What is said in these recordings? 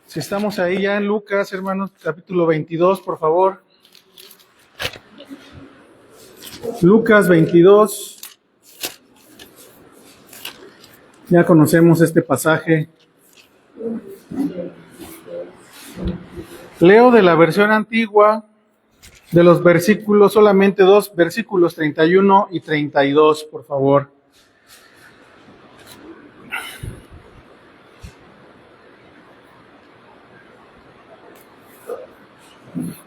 Si estamos ahí ya en Lucas, hermanos, capítulo 22, por favor. Lucas 22. Ya conocemos este pasaje. Leo de la versión antigua, de los versículos, solamente dos versículos, 31 y 32, por favor.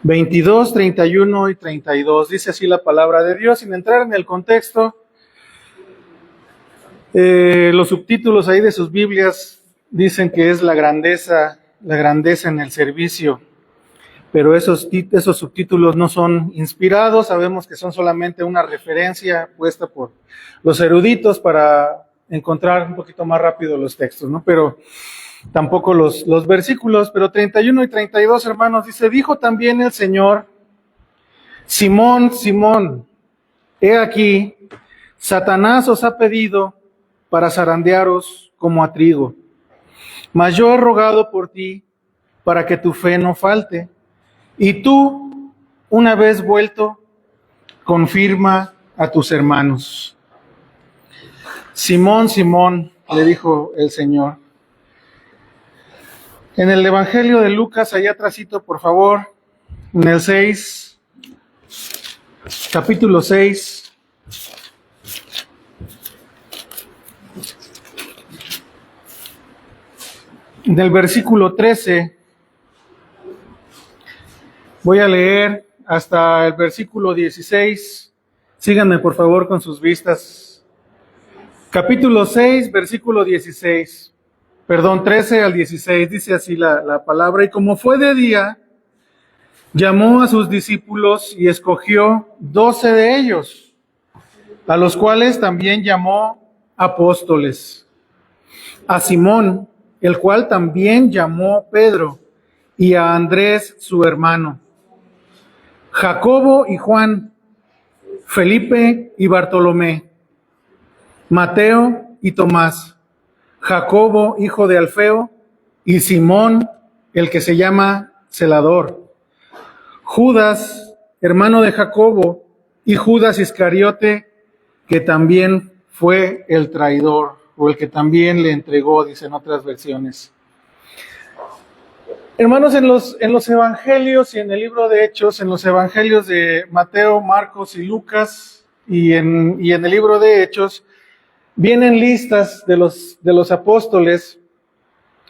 ...22, 31 y 32... dice así la palabra de Dios, sin entrar en el contexto. Los subtítulos ahí de sus Biblias dicen que es la grandeza en el servicio, pero esos subtítulos no son inspirados, sabemos que son solamente una referencia puesta por los eruditos para encontrar un poquito más rápido los textos, ¿no? Pero tampoco los versículos. Pero 31 y 32, hermanos, dice: dijo también el Señor: Simón, Simón, he aquí, Satanás os ha pedido para zarandearos como a trigo. Mas yo he rogado por ti para que tu fe no falte. Y tú, una vez vuelto, confirma a tus hermanos. Simón, Simón, le dijo el Señor. En el Evangelio de Lucas, allá atrásito, por favor, en el 6, capítulo 6, en el versículo 13, voy a leer hasta el versículo 16. Síganme, por favor, con sus vistas. Capítulo 6, versículo 16. Perdón, 13 al 16, dice así la palabra: y como fue de día, llamó a sus discípulos y escogió 12 de ellos, a los cuales también llamó apóstoles. A Simón, el cual también llamó Pedro, y a Andrés su hermano, Jacobo y Juan, Felipe y Bartolomé, Mateo y Tomás, Jacobo, hijo de Alfeo, y Simón, el que se llama Celador, Judas, hermano de Jacobo, y Judas Iscariote, que también fue el traidor, o el que también le entregó, dicen otras versiones. Hermanos, en los evangelios y en el libro de Hechos, en los evangelios de Mateo, Marcos y Lucas, y en el libro de Hechos, vienen listas de los apóstoles,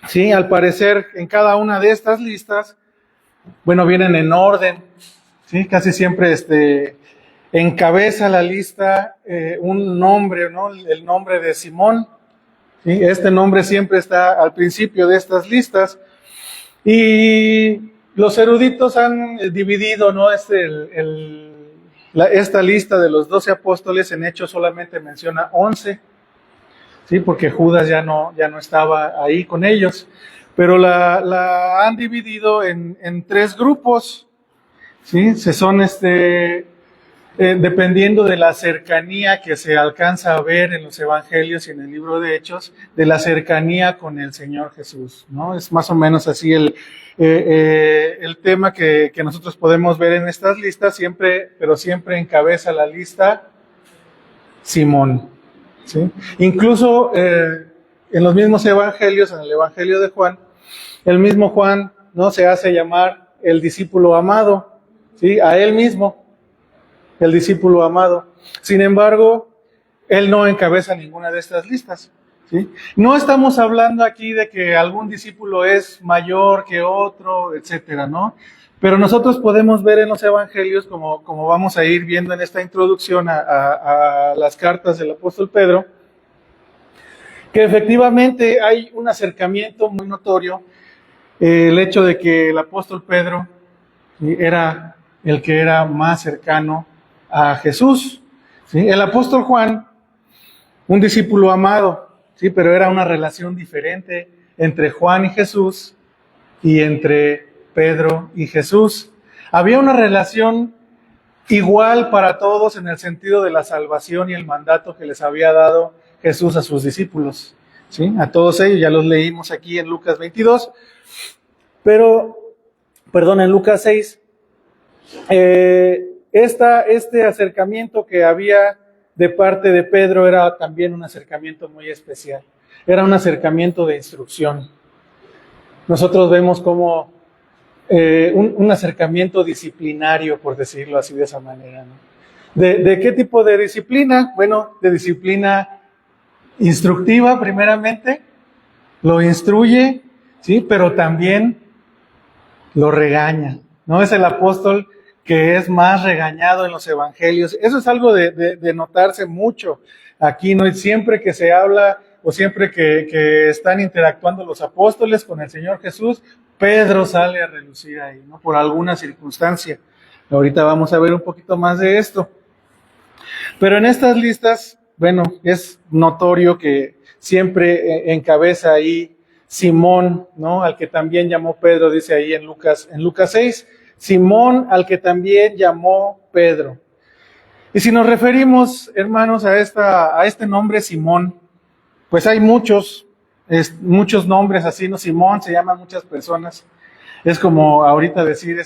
¿sí? Al parecer, en cada una de estas listas, bueno, vienen en orden, ¿sí? Casi siempre encabeza la lista un nombre, ¿no? El nombre de Simón, ¿sí? Este nombre siempre está al principio de estas listas. Y los eruditos han dividido, ¿no? Esta lista de los 12 apóstoles. En Hechos solamente menciona 11, ¿sí? Porque Judas ya no estaba ahí con ellos, pero la han dividido en 3 grupos, ¿sí? Dependiendo de la cercanía que se alcanza a ver en los evangelios y en el libro de Hechos, de la cercanía con el Señor Jesús, ¿no? Es más o menos así el tema que nosotros podemos ver en estas listas, pero siempre encabeza la lista Simón, ¿sí? Incluso en los mismos evangelios, en el evangelio de Juan, el mismo Juan, ¿no?, se hace llamar el discípulo amado, ¿sí? A él mismo, el discípulo amado. Sin embargo, él no encabeza ninguna de estas listas, ¿sí? No estamos hablando aquí de que algún discípulo es mayor que otro, etcétera, ¿no? Pero nosotros podemos ver en los evangelios, como vamos a ir viendo en esta introducción a las cartas del apóstol Pedro, que efectivamente hay un acercamiento muy notorio. El hecho de que el apóstol Pedro era el que era más cercano a Jesús, ¿sí? El apóstol Juan, un discípulo amado, ¿sí? Pero era una relación diferente entre Juan y Jesús y entre Pedro y Jesús. Había una relación igual para todos en el sentido de la salvación y el mandato que les había dado Jesús a sus discípulos, ¿sí? A todos ellos, ya los leímos aquí en Lucas 22. Pero, perdón, en Lucas 6, este acercamiento que había de parte de Pedro era también un acercamiento muy especial. Era un acercamiento de instrucción. Nosotros vemos como un acercamiento disciplinario, por decirlo así de esa manera, ¿no? ¿De qué tipo de disciplina? Bueno, de disciplina instructiva primeramente, lo instruye, ¿sí? Pero también lo regaña, ¿no? Es el apóstol que es más regañado en los evangelios. Eso es algo de notarse mucho aquí, ¿no? Y siempre que se habla o siempre que están interactuando los apóstoles con el Señor Jesús, Pedro sale a relucir ahí, ¿no? Por alguna circunstancia. Ahorita vamos a ver un poquito más de esto. Pero en estas listas, bueno, es notorio que siempre encabeza ahí Simón, ¿no? Al que también llamó Pedro, dice ahí en Lucas 6, Simón al que también llamó Pedro. Y si nos referimos, hermanos, a este nombre Simón, pues hay muchos nombres así, ¿no? Simón se llaman muchas personas. Es como ahorita decir,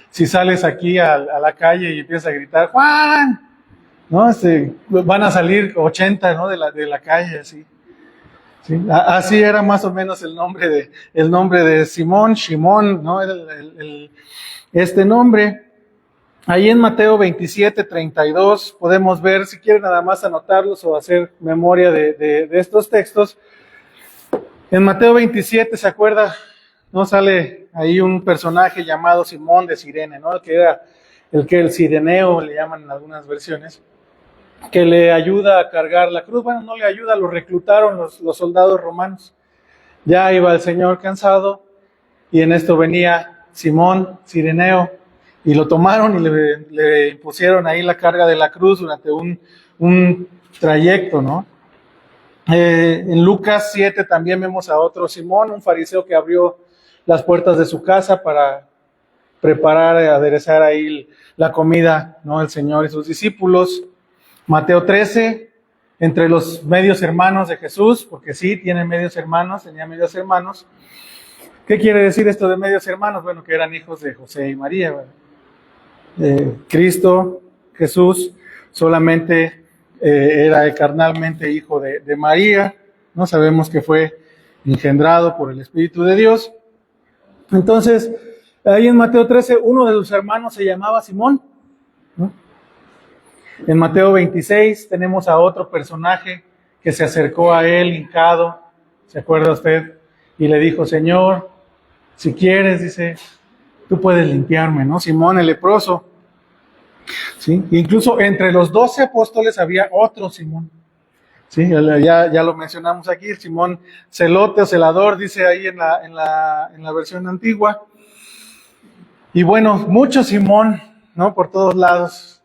si sales aquí a la calle y empiezas a gritar, ¡Juan! ¿No? Van a salir 80, ¿no? de la calle, así. ¿Sí? Así era más o menos el nombre de Simón, Shimón, ¿no? Este nombre. Ahí en Mateo 27, 32 podemos ver, si quieren nada más anotarlos o hacer memoria de estos textos. En Mateo 27, ¿se acuerda? ¿No? Sale ahí un personaje llamado Simón de Cirene, ¿no? El que el Cireneo le llaman en algunas versiones, que le ayuda a cargar la cruz. Bueno, no le ayuda, lo reclutaron los soldados romanos. Ya iba el Señor cansado y en esto venía Simón, Cireneo, y lo tomaron y le impusieron ahí la carga de la cruz durante un trayecto, ¿no? En Lucas 7 también vemos a otro Simón, un fariseo que abrió las puertas de su casa para preparar, aderezar ahí la comida, ¿no? El Señor y sus discípulos. Mateo 13, entre los medios hermanos de Jesús, porque sí, tenía medios hermanos. ¿Qué quiere decir esto de medios hermanos? Bueno, que eran hijos de José y María, ¿verdad? Cristo, Jesús, solamente era carnalmente hijo de María, ¿no? Sabemos que fue engendrado por el Espíritu de Dios. Entonces, ahí en Mateo 13, uno de sus hermanos se llamaba Simón, ¿no? En Mateo 26 tenemos a otro personaje que se acercó a él hincado, ¿se acuerda usted? Y le dijo, Señor, si quieres, dice, tú puedes limpiarme, ¿no? Simón el leproso. ¿Sí? Incluso entre los 12 apóstoles había otro Simón. ¿Sí? Ya lo mencionamos aquí, Simón celote o celador, dice ahí en la versión antigua. Y bueno, mucho Simón, ¿no? Por todos lados.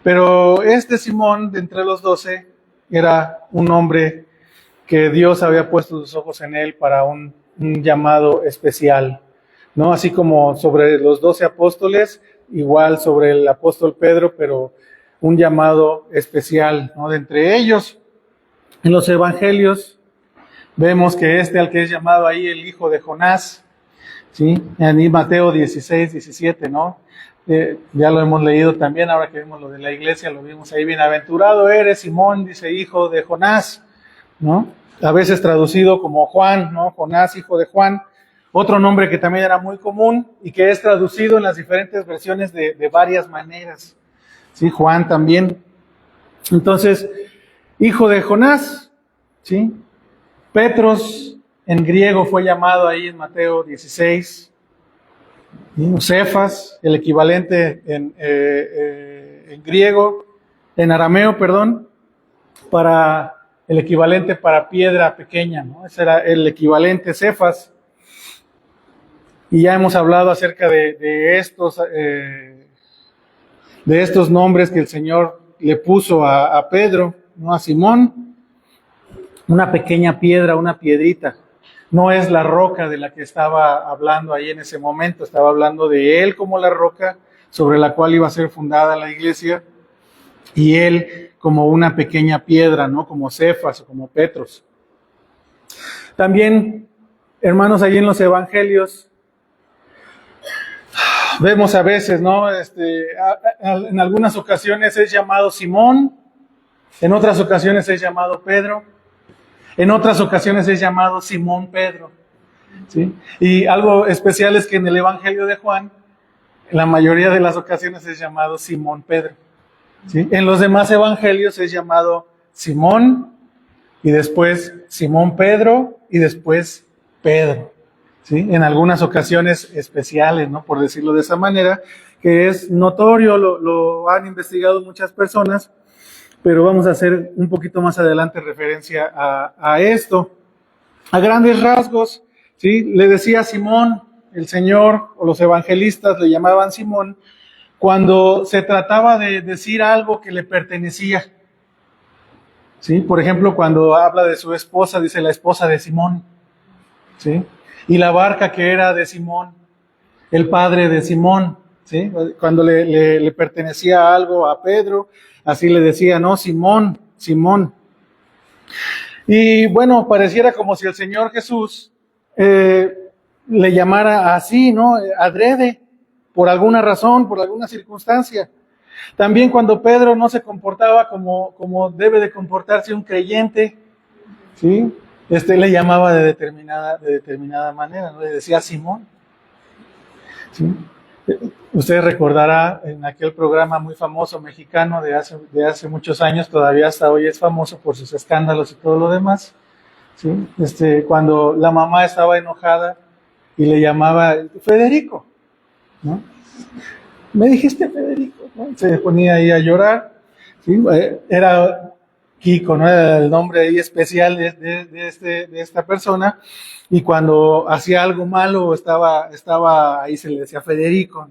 Pero este Simón, de entre los 12, era un hombre que Dios había puesto sus ojos en él para un llamado especial, ¿no? Así como sobre los 12 apóstoles, igual sobre el apóstol Pedro, pero un llamado especial, ¿no? De entre ellos, en los evangelios, vemos que al que es llamado ahí el hijo de Jonás, ¿sí? En Mateo 16, 17, ¿no? Ya lo hemos leído también, ahora que vemos lo de la iglesia, lo vimos ahí, bienaventurado eres, Simón, dice, hijo de Jonás, ¿no? A veces traducido como Juan, ¿no? Jonás, hijo de Juan. Otro nombre que también era muy común y que es traducido en las diferentes versiones de varias maneras, ¿sí? Juan también. Entonces, hijo de Jonás, ¿sí? Petros, en griego fue llamado ahí en Mateo 16, Cefas, el equivalente en griego, en arameo, perdón, para el equivalente para piedra pequeña, ¿no? Ese era el equivalente Cefas. Y ya hemos hablado acerca de estos nombres que el Señor le puso a Pedro, ¿no? A Simón, una pequeña piedra, una piedrita. No es la roca de la que estaba hablando ahí en ese momento, estaba hablando de él como la roca sobre la cual iba a ser fundada la iglesia y él como una pequeña piedra, ¿no? Como Cefas o como Petros. También, hermanos, allí en los evangelios Vemos a veces, ¿no? En algunas ocasiones es llamado Simón, en otras ocasiones es llamado Pedro, en otras ocasiones es llamado Simón Pedro, ¿sí? Y algo especial es que en el Evangelio de Juan, en la mayoría de las ocasiones es llamado Simón Pedro, ¿sí? En los demás evangelios es llamado Simón y después Simón Pedro y después Pedro, ¿sí? En algunas ocasiones especiales, ¿no? Por decirlo de esa manera, que es notorio, lo han investigado muchas personas, pero vamos a hacer un poquito más adelante referencia a esto. A grandes rasgos, ¿sí? Le decía Simón, el Señor, o los evangelistas le llamaban Simón, cuando se trataba de decir algo que le pertenecía, ¿sí? Por ejemplo, cuando habla de su esposa, dice la esposa de Simón, ¿sí? Y la barca que era de Simón, el padre de Simón, ¿sí? Cuando le pertenecía algo a Pedro, así le decía, no, Simón, Simón. Y bueno, pareciera como si el Señor Jesús le llamara así, ¿no? Adrede, por alguna razón, por alguna circunstancia. También cuando Pedro no se comportaba como debe de comportarse un creyente, ¿sí? Le llamaba de determinada manera, ¿no? Le decía Simón, ¿sí? Usted recordará en aquel programa muy famoso mexicano de hace muchos años, todavía hasta hoy es famoso por sus escándalos y todo lo demás, ¿sí? Cuando la mamá estaba enojada y le llamaba Federico, ¿no? Me dijiste Federico, ¿no? Se ponía ahí a llorar, ¿sí? Era Kiko, ¿no? Era el nombre ahí especial de esta persona, y cuando hacía algo malo estaba ahí, se le decía Federico.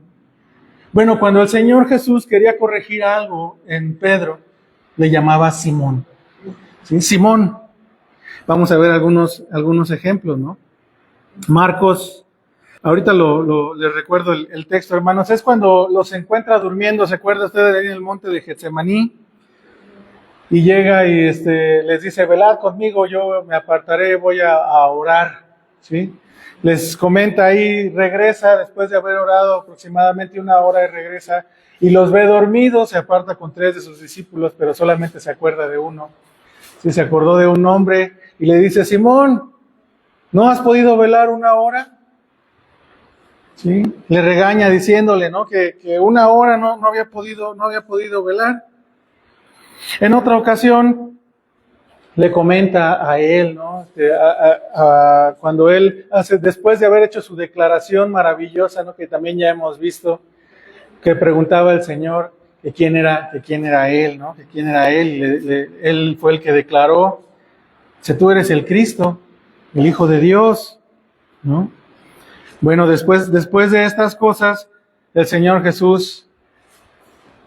Bueno, cuando el Señor Jesús quería corregir algo en Pedro, le llamaba Simón, ¿sí? Simón. Vamos a ver algunos ejemplos, ¿no? Marcos, ahorita les recuerdo el texto, hermanos, es cuando los encuentra durmiendo, ¿se acuerda usted de ahí en el monte de Getsemaní? Y llega y les dice, velad conmigo, yo me apartaré, voy a orar, ¿sí? Les comenta ahí, regresa después de haber orado aproximadamente 1 hora y regresa y los ve dormidos, se aparta con 3 de sus discípulos, pero solamente se acuerda de uno. Sí, se acordó de un hombre y le dice, Simón, ¿no has podido velar 1 hora? ¿Sí? Le regaña diciéndole, ¿no? Que 1 hora no había podido velar. En otra ocasión le comenta a él, ¿no? Cuando él después de haber hecho su declaración maravillosa, ¿no? Que también ya hemos visto, que preguntaba el Señor que quién era él, ¿no? Que quién era él, y él fue el que declaró, si tú eres el Cristo, el Hijo de Dios, ¿no? Bueno, después de estas cosas, el Señor Jesús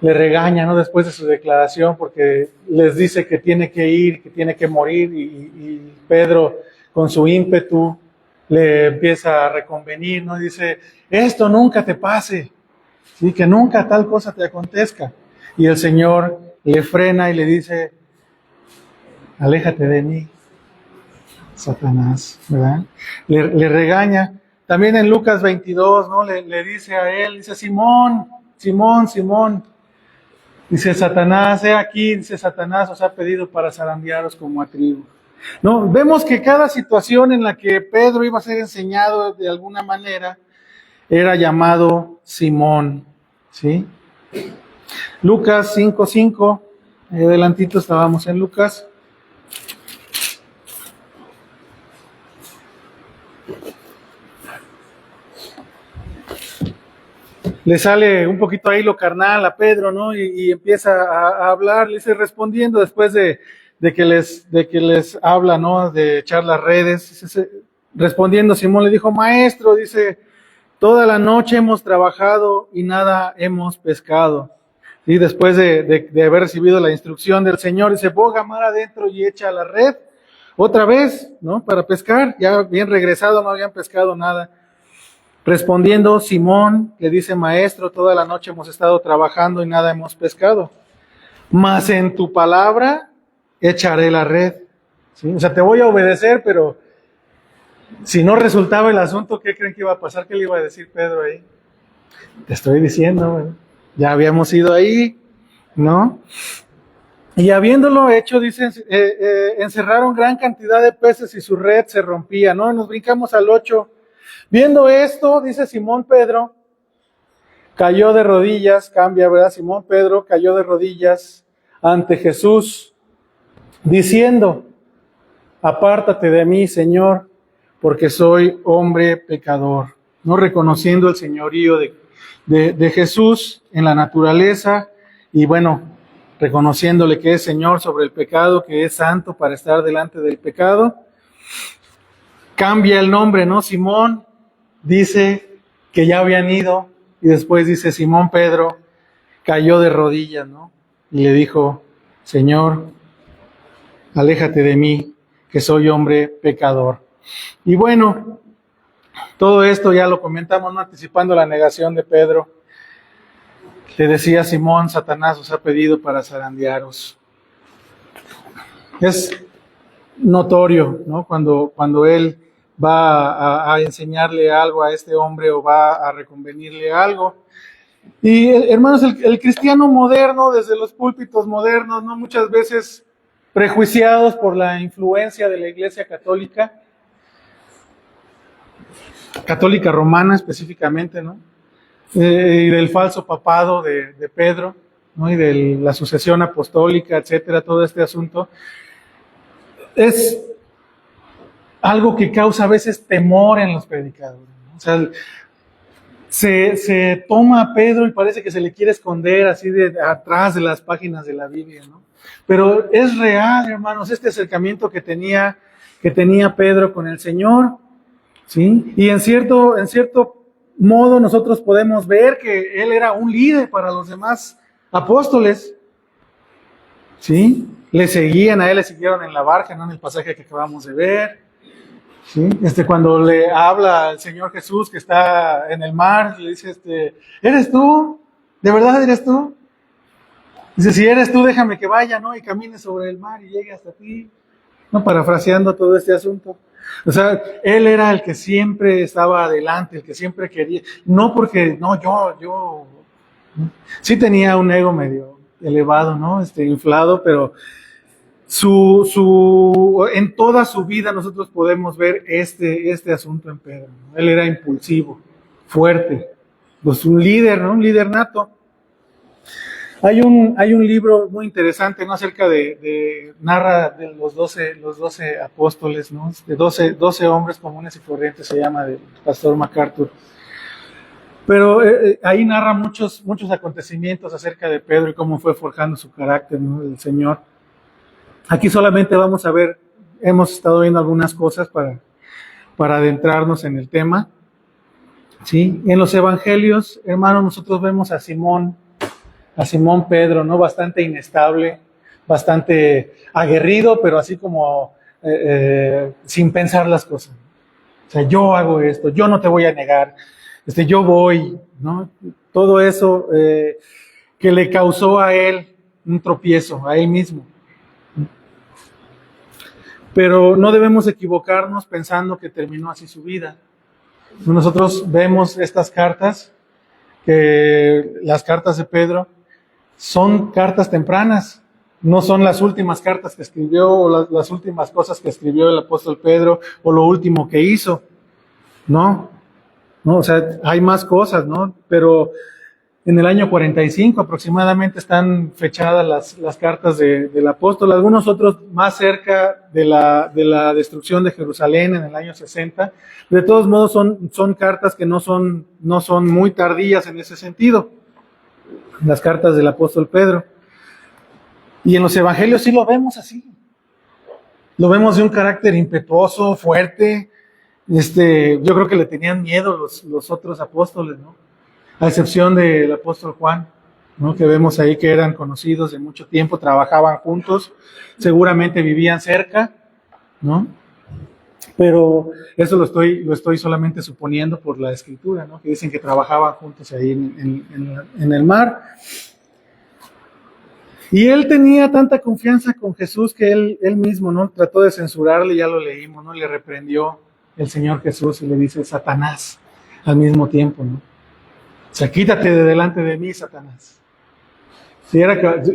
le regaña, ¿no? Después de su declaración, porque les dice que tiene que ir, que tiene que morir, y Pedro, con su ímpetu, le empieza a reconvenir, ¿no? Y dice, esto nunca te pase, ¿sí? Que nunca tal cosa te acontezca. Y el Señor le frena y le dice, aléjate de mí, Satanás, ¿verdad? Le regaña. También en Lucas 22, ¿no? Le dice a él, dice, Simón, Simón, Simón. Dice Satanás, he aquí, dice Satanás, os ha pedido para zarandearos como a trigo. No, vemos que cada situación en la que Pedro iba a ser enseñado de alguna manera era llamado Simón, ¿sí? Lucas 5:5, ahí adelantito estábamos en Lucas. Le sale un poquito ahí lo carnal a Pedro, ¿no? Y empieza a hablar, le dice, respondiendo después de que les habla, ¿no? De echar las redes. Respondiendo, Simón le dijo, maestro, dice, toda la noche hemos trabajado y nada hemos pescado. Y después de haber recibido la instrucción del Señor, dice, boga mar adentro y echa la red otra vez, ¿no? Para pescar. Ya bien regresado, no habían pescado nada. Respondiendo Simón, le dice, maestro, toda la noche hemos estado trabajando y nada hemos pescado. Mas en tu palabra echaré la red. ¿Sí? O sea, te voy a obedecer, pero si no resultaba el asunto, ¿qué creen que iba a pasar? ¿Qué le iba a decir Pedro ahí? Te estoy diciendo, ¿verdad? Ya habíamos ido ahí, ¿no? Y habiéndolo hecho, dicen, encerraron gran cantidad de peces y su red se rompía, ¿no? Nos brincamos al 8. Viendo esto, dice Simón Pedro, cayó de rodillas, cambia, ¿verdad? Simón Pedro cayó de rodillas ante Jesús, diciendo, apártate de mí, Señor, porque soy hombre pecador. No reconociendo el señorío de Jesús en la naturaleza y bueno, reconociéndole que es Señor sobre el pecado, que es santo para estar delante del pecado. Cambia el nombre, ¿no? Simón dice que ya habían ido y después dice Simón Pedro cayó de rodillas, ¿no? Y le dijo, Señor, aléjate de mí, que soy hombre pecador. Y bueno, todo esto ya lo comentamos, ¿no? Anticipando la negación de Pedro. Le decía Simón, Satanás os ha pedido para zarandearos. Es notorio, ¿no? Cuando él va a enseñarle algo a este hombre o va a reconvenirle algo. Y hermanos, el cristiano moderno, desde los púlpitos modernos, ¿no? Muchas veces prejuiciados por la influencia de la Iglesia católica romana específicamente, ¿no? Y del falso papado de Pedro, ¿no? Y de la sucesión apostólica, etcétera, todo este asunto. Es algo que causa a veces temor en los predicadores, ¿no? O sea, se toma a Pedro y parece que se le quiere esconder así de atrás de las páginas de la Biblia, ¿no? Pero es real, hermanos, este acercamiento que tenía Pedro con el Señor, ¿sí? Y en cierto modo nosotros podemos ver que él era un líder para los demás apóstoles, ¿sí? Le seguían a él, le siguieron en la barca, ¿no? En el pasaje que acabamos de ver, ¿sí? Cuando le habla al Señor Jesús que está en el mar, le dice, ¿eres tú? ¿De verdad eres tú? Dice, si eres tú, déjame que vaya, ¿no? Y camine sobre el mar y llegue hasta ti, ¿no? Parafraseando todo este asunto. O sea, él era el que siempre estaba adelante, el que siempre quería, no porque, no, yo, sí tenía un ego medio elevado, ¿no? Inflado, pero en toda su vida nosotros podemos ver este asunto en Pedro, ¿no? Él era impulsivo, fuerte, pues un líder, ¿no? Un líder nato. Hay un libro muy interesante, ¿no? Acerca narra de los 12 apóstoles, ¿no? De 12 hombres comunes y corrientes, se llama, del pastor MacArthur. Pero ahí narra muchos acontecimientos acerca de Pedro y cómo fue forjando su carácter, ¿no? El Señor. Aquí solamente vamos a ver, hemos estado viendo algunas cosas para adentrarnos en el tema, ¿sí? En los evangelios, hermanos, nosotros vemos a Simón Pedro, ¿no? Bastante inestable, bastante aguerrido, pero así como sin pensar las cosas. O sea, yo hago esto, yo no te voy a negar, yo voy, ¿no? Todo eso que le causó a él un tropiezo, a él mismo. Pero no debemos equivocarnos pensando que terminó así su vida. Nosotros vemos estas cartas, que las cartas de Pedro son cartas tempranas, no son las últimas cartas que escribió o las últimas cosas que escribió el apóstol Pedro o lo último que hizo, ¿no? O sea, hay más cosas, ¿no? Pero en el año 45 aproximadamente están fechadas las cartas del apóstol, algunos otros más cerca de la destrucción de Jerusalén en el año 60. De todos modos son cartas que no son muy tardías en ese sentido, las cartas del apóstol Pedro. Y en los evangelios sí lo vemos así. Lo vemos de un carácter impetuoso, fuerte. Yo creo que le tenían miedo los otros apóstoles, ¿no? A excepción del apóstol Juan, ¿no? Que vemos ahí que eran conocidos de mucho tiempo, trabajaban juntos, seguramente vivían cerca, ¿no? Pero eso lo estoy solamente suponiendo por la escritura, ¿no? Que dicen que trabajaban juntos ahí en el mar. Y él tenía tanta confianza con Jesús que él mismo, ¿no? Trató de censurarle, ya lo leímos, ¿no? Le reprendió el Señor Jesús y le dice Satanás al mismo tiempo, ¿no? O sea, quítate de delante de mí, Satanás.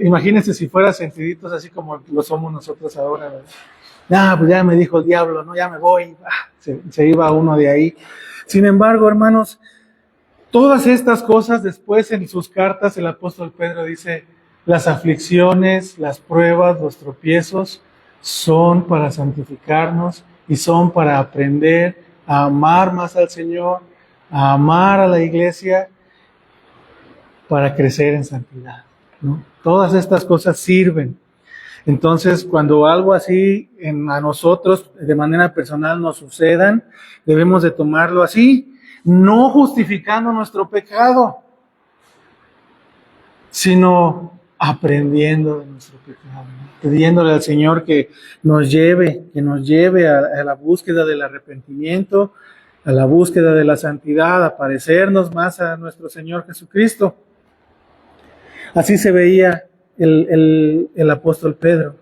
Imagínense si fuera sentiditos así como lo somos nosotros ahora, ¿verdad? Pues ya me dijo el diablo, no, ya me voy. Se iba uno de ahí. Sin embargo, hermanos, todas estas cosas después en sus cartas el apóstol Pedro dice, las aflicciones, las pruebas, los tropiezos son para santificarnos y son para aprender a amar más al Señor, a amar a la iglesia, para crecer en santidad, ¿no? Todas estas cosas sirven. Entonces, cuando algo así a nosotros de manera personal nos sucedan, debemos de tomarlo así, no justificando nuestro pecado, sino aprendiendo de nuestro pecado, ¿no? Pidiéndole al Señor que nos lleve a la búsqueda del arrepentimiento, a la búsqueda de la santidad, a parecernos más a nuestro Señor Jesucristo. Así se veía el apóstol Pedro.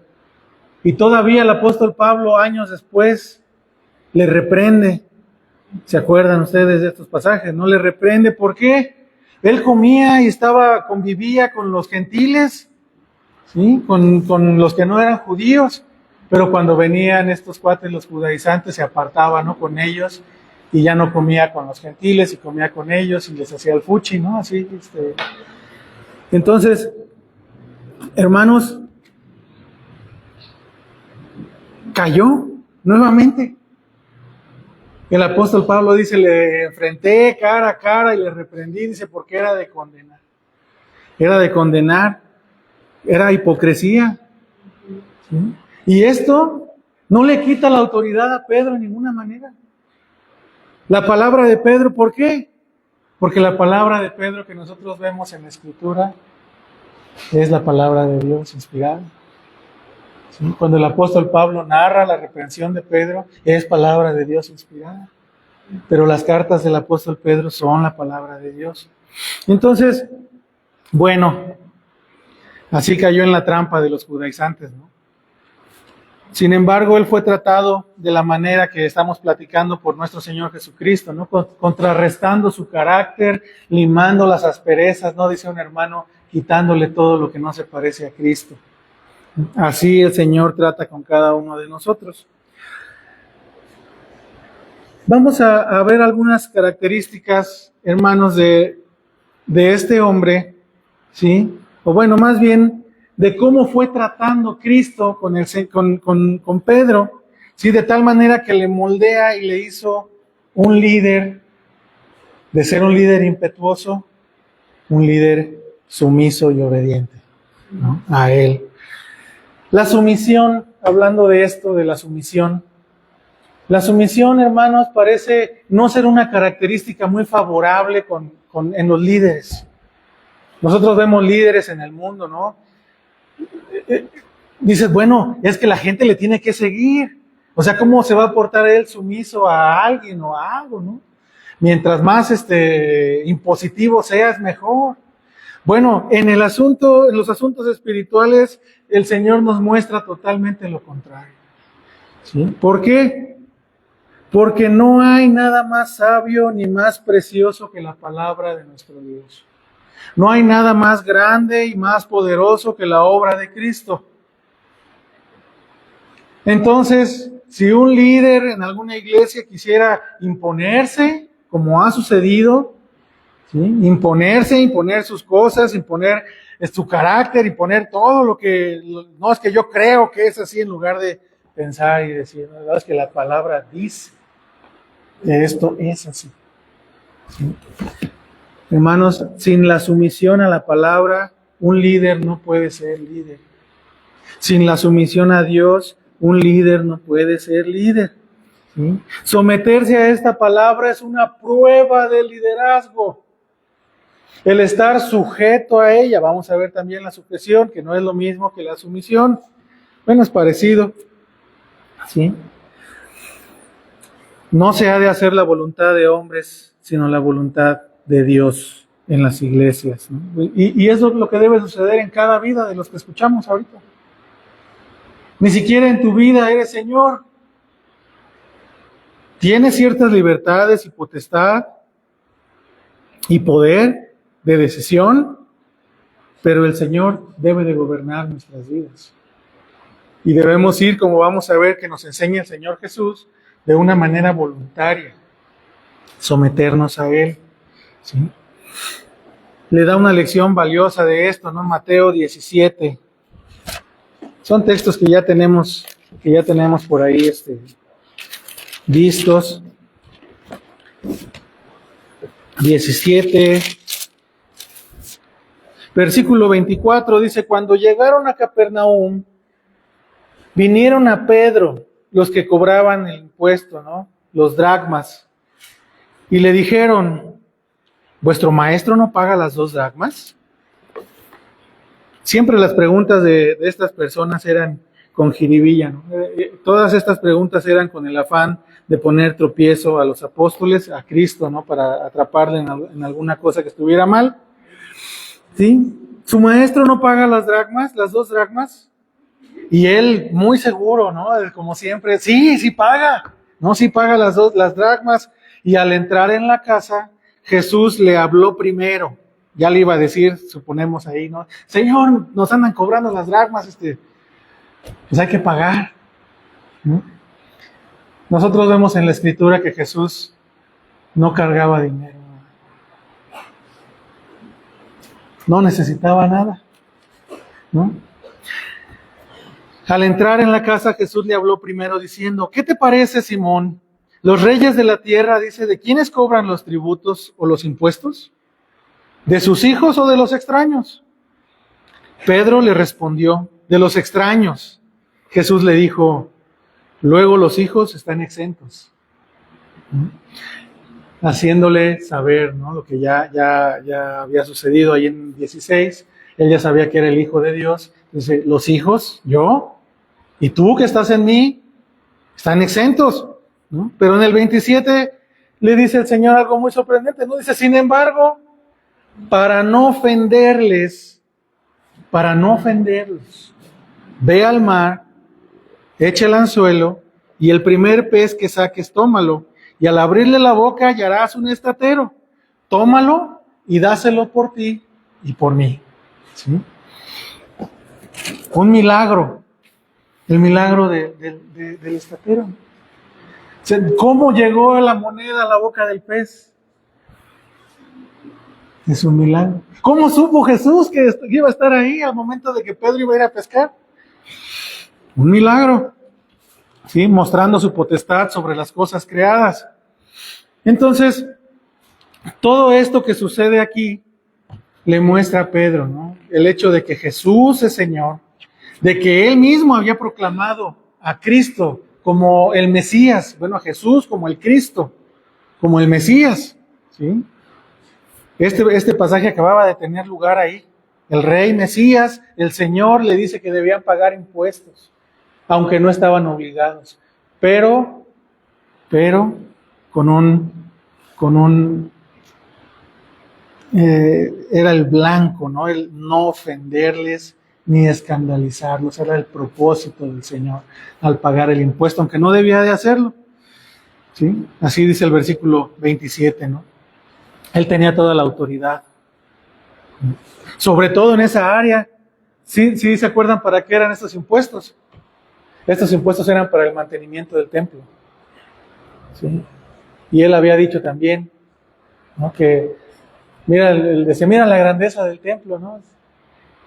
Y todavía el apóstol Pablo, años después, le reprende. ¿Se acuerdan ustedes de estos pasajes? No le reprende. ¿Por qué? Él comía y convivía con los gentiles, ¿sí? Con los que no eran judíos. Pero cuando venían estos cuates, los judaizantes, se apartaba, ¿no?, con ellos, y ya no comía con los gentiles y comía con ellos y les hacía el fuchi, ¿no? Así, Entonces, hermanos, cayó nuevamente. El apóstol Pablo dice, le enfrenté cara a cara y le reprendí, dice, porque era de condenar. Era de condenar, era hipocresía. ¿Sí? Y esto no le quita la autoridad a Pedro de ninguna manera. La palabra de Pedro, ¿por qué? Porque la palabra de Pedro que nosotros vemos en la Escritura es la palabra de Dios inspirada. ¿Sí? Cuando el apóstol Pablo narra la reprensión de Pedro, es palabra de Dios inspirada. Pero las cartas del apóstol Pedro son la palabra de Dios. Entonces, bueno, así cayó en la trampa de los judaizantes, ¿no? Sin embargo, él fue tratado de la manera que estamos platicando por nuestro Señor Jesucristo, ¿no? Contrarrestando su carácter, limando las asperezas, ¿no? Dice un hermano, quitándole todo lo que no se parece a Cristo. Así el Señor trata con cada uno de nosotros. Vamos a ver algunas características, hermanos, de este hombre, ¿sí? O bueno, más bien, de cómo fue tratando Cristo con Pedro, ¿sí? De tal manera que le moldea y le hizo un líder, de ser un líder impetuoso, un líder sumiso y obediente, ¿no?, a él. La sumisión, hablando de esto, de la sumisión, hermanos, parece no ser una característica muy favorable en los líderes. Nosotros vemos líderes en el mundo, ¿no? Dices, bueno, es que la gente le tiene que seguir. O sea, ¿cómo se va a portar él sumiso a alguien o a algo, ¿no? Mientras más impositivo seas, mejor. Bueno, en los asuntos espirituales, el Señor nos muestra totalmente lo contrario. ¿Sí? ¿Por qué? Porque no hay nada más sabio ni más precioso que la palabra de nuestro Dios. No hay nada más grande y más poderoso que la obra de Cristo. Entonces, si un líder en alguna iglesia quisiera imponerse, como ha sucedido, ¿sí?, imponer sus cosas, imponer su carácter, imponer todo no es que yo creo que es así, en lugar de pensar y decir, no, es que la palabra dice que esto es así. ¿Sí? Hermanos, sin la sumisión a la palabra, un líder no puede ser líder. Sin la sumisión a Dios, un líder no puede ser líder. ¿Sí? Someterse a esta palabra es una prueba de liderazgo. El estar sujeto a ella, vamos a ver también la sujeción, que no es lo mismo que la sumisión. Bueno, es parecido. ¿Sí? No se ha de hacer la voluntad de hombres, sino la voluntad de Dios en las iglesias, ¿no? Y eso es lo que debe suceder en cada vida de los que escuchamos ahorita. Ni siquiera en tu vida eres Señor. Tienes ciertas libertades y potestad y poder, de decisión, pero el Señor debe de gobernar nuestras vidas. Y debemos ir, como vamos a ver que nos enseña el Señor Jesús, de una manera voluntaria, someternos a Él, ¿sí? Le da una lección valiosa de esto, ¿no? Mateo 17. Son textos que ya tenemos por ahí vistos. 17, versículo 24 dice: cuando llegaron a Capernaum, vinieron a Pedro los que cobraban el impuesto, ¿no? Los dracmas, y le dijeron: ¿vuestro maestro no paga las 2 dracmas? Siempre las preguntas de estas personas eran con jiribilla, ¿no? Todas estas preguntas eran con el afán de poner tropiezo a los apóstoles, a Cristo, ¿no? Para atraparle en alguna cosa que estuviera mal. ¿Sí? Su maestro no paga las dracmas, las 2 dracmas. Y él, muy seguro, ¿no? Como siempre, sí paga. No, sí paga las dracmas. Y al entrar en la casa, Jesús le habló primero. Ya le iba a decir, suponemos ahí, ¿no? Señor, nos andan cobrando las dracmas, pues hay que pagar, ¿no? Nosotros vemos en la Escritura que Jesús no cargaba dinero, no necesitaba nada, ¿no? Al entrar en la casa, Jesús le habló primero diciendo: ¿qué te parece, Simón? Los reyes de la tierra, dice, ¿de quiénes cobran los tributos o los impuestos? ¿De sus hijos o de los extraños? Pedro le respondió: de los extraños. Jesús le dijo: luego los hijos están exentos. Haciéndole saber, ¿no? Lo que ya había sucedido ahí en 16. Él ya sabía que era el Hijo de Dios. Dice: los hijos, yo, y tú que estás en mí, están exentos, ¿no? Pero en el 27 le dice el Señor algo muy sorprendente, ¿no? Dice: sin embargo, para no ofenderlos, ve al mar, echa el anzuelo, y el primer pez que saques, tómalo, y al abrirle la boca hallarás un estatero. Tómalo y dáselo por ti y por mí. ¿Sí? Un milagro, el milagro del estatero. O sea, ¿cómo llegó la moneda a la boca del pez? Es un milagro. ¿Cómo supo Jesús que iba a estar ahí al momento de que Pedro iba a ir a pescar? Un milagro. ¿Sí? Mostrando su potestad sobre las cosas creadas. Entonces, todo esto que sucede aquí le muestra a Pedro, ¿no? El hecho de que Jesús es Señor, de que Él mismo había proclamado a Cristo como el Mesías, bueno, a Jesús como el Cristo, como el Mesías, ¿sí? Este pasaje acababa de tener lugar ahí. El rey Mesías, el Señor, le dice que debían pagar impuestos, aunque no estaban obligados, pero era el blanco, ¿no? El no ofenderles ni escandalizarlos, era el propósito del Señor al pagar el impuesto, aunque no debía de hacerlo, ¿sí? Así dice el versículo 27, ¿no? Él tenía toda la autoridad, sobre todo en esa área. ¿Sí se acuerdan para qué eran estos impuestos? Estos impuestos eran para el mantenimiento del templo, ¿sí? Y él había dicho también, ¿no? Que decía, mira la grandeza del templo, ¿no?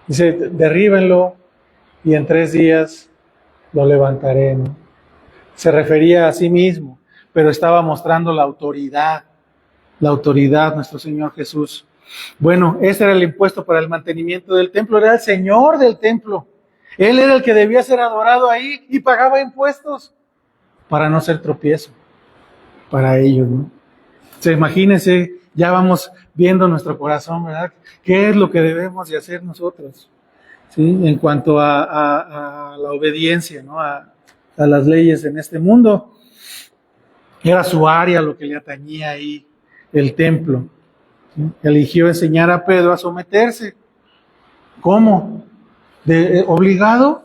Dice, derríbenlo y en 3 días lo levantaré, ¿no? Se refería a sí mismo, pero estaba mostrando la autoridad nuestro Señor Jesús. Bueno, ese era el impuesto para el mantenimiento del templo, era el Señor del templo. Él era el que debía ser adorado ahí y pagaba impuestos para no ser tropiezo para ellos, ¿no? O sea, imagínense, ya vamos viendo nuestro corazón, ¿verdad? ¿Qué es lo que debemos de hacer nosotros? ¿Sí? En cuanto a la obediencia, ¿no? A las leyes en este mundo. Era su área lo que le atañía ahí, el templo. ¿Sí? Eligió enseñar a Pedro a someterse. ¿Cómo? ¿Obligado?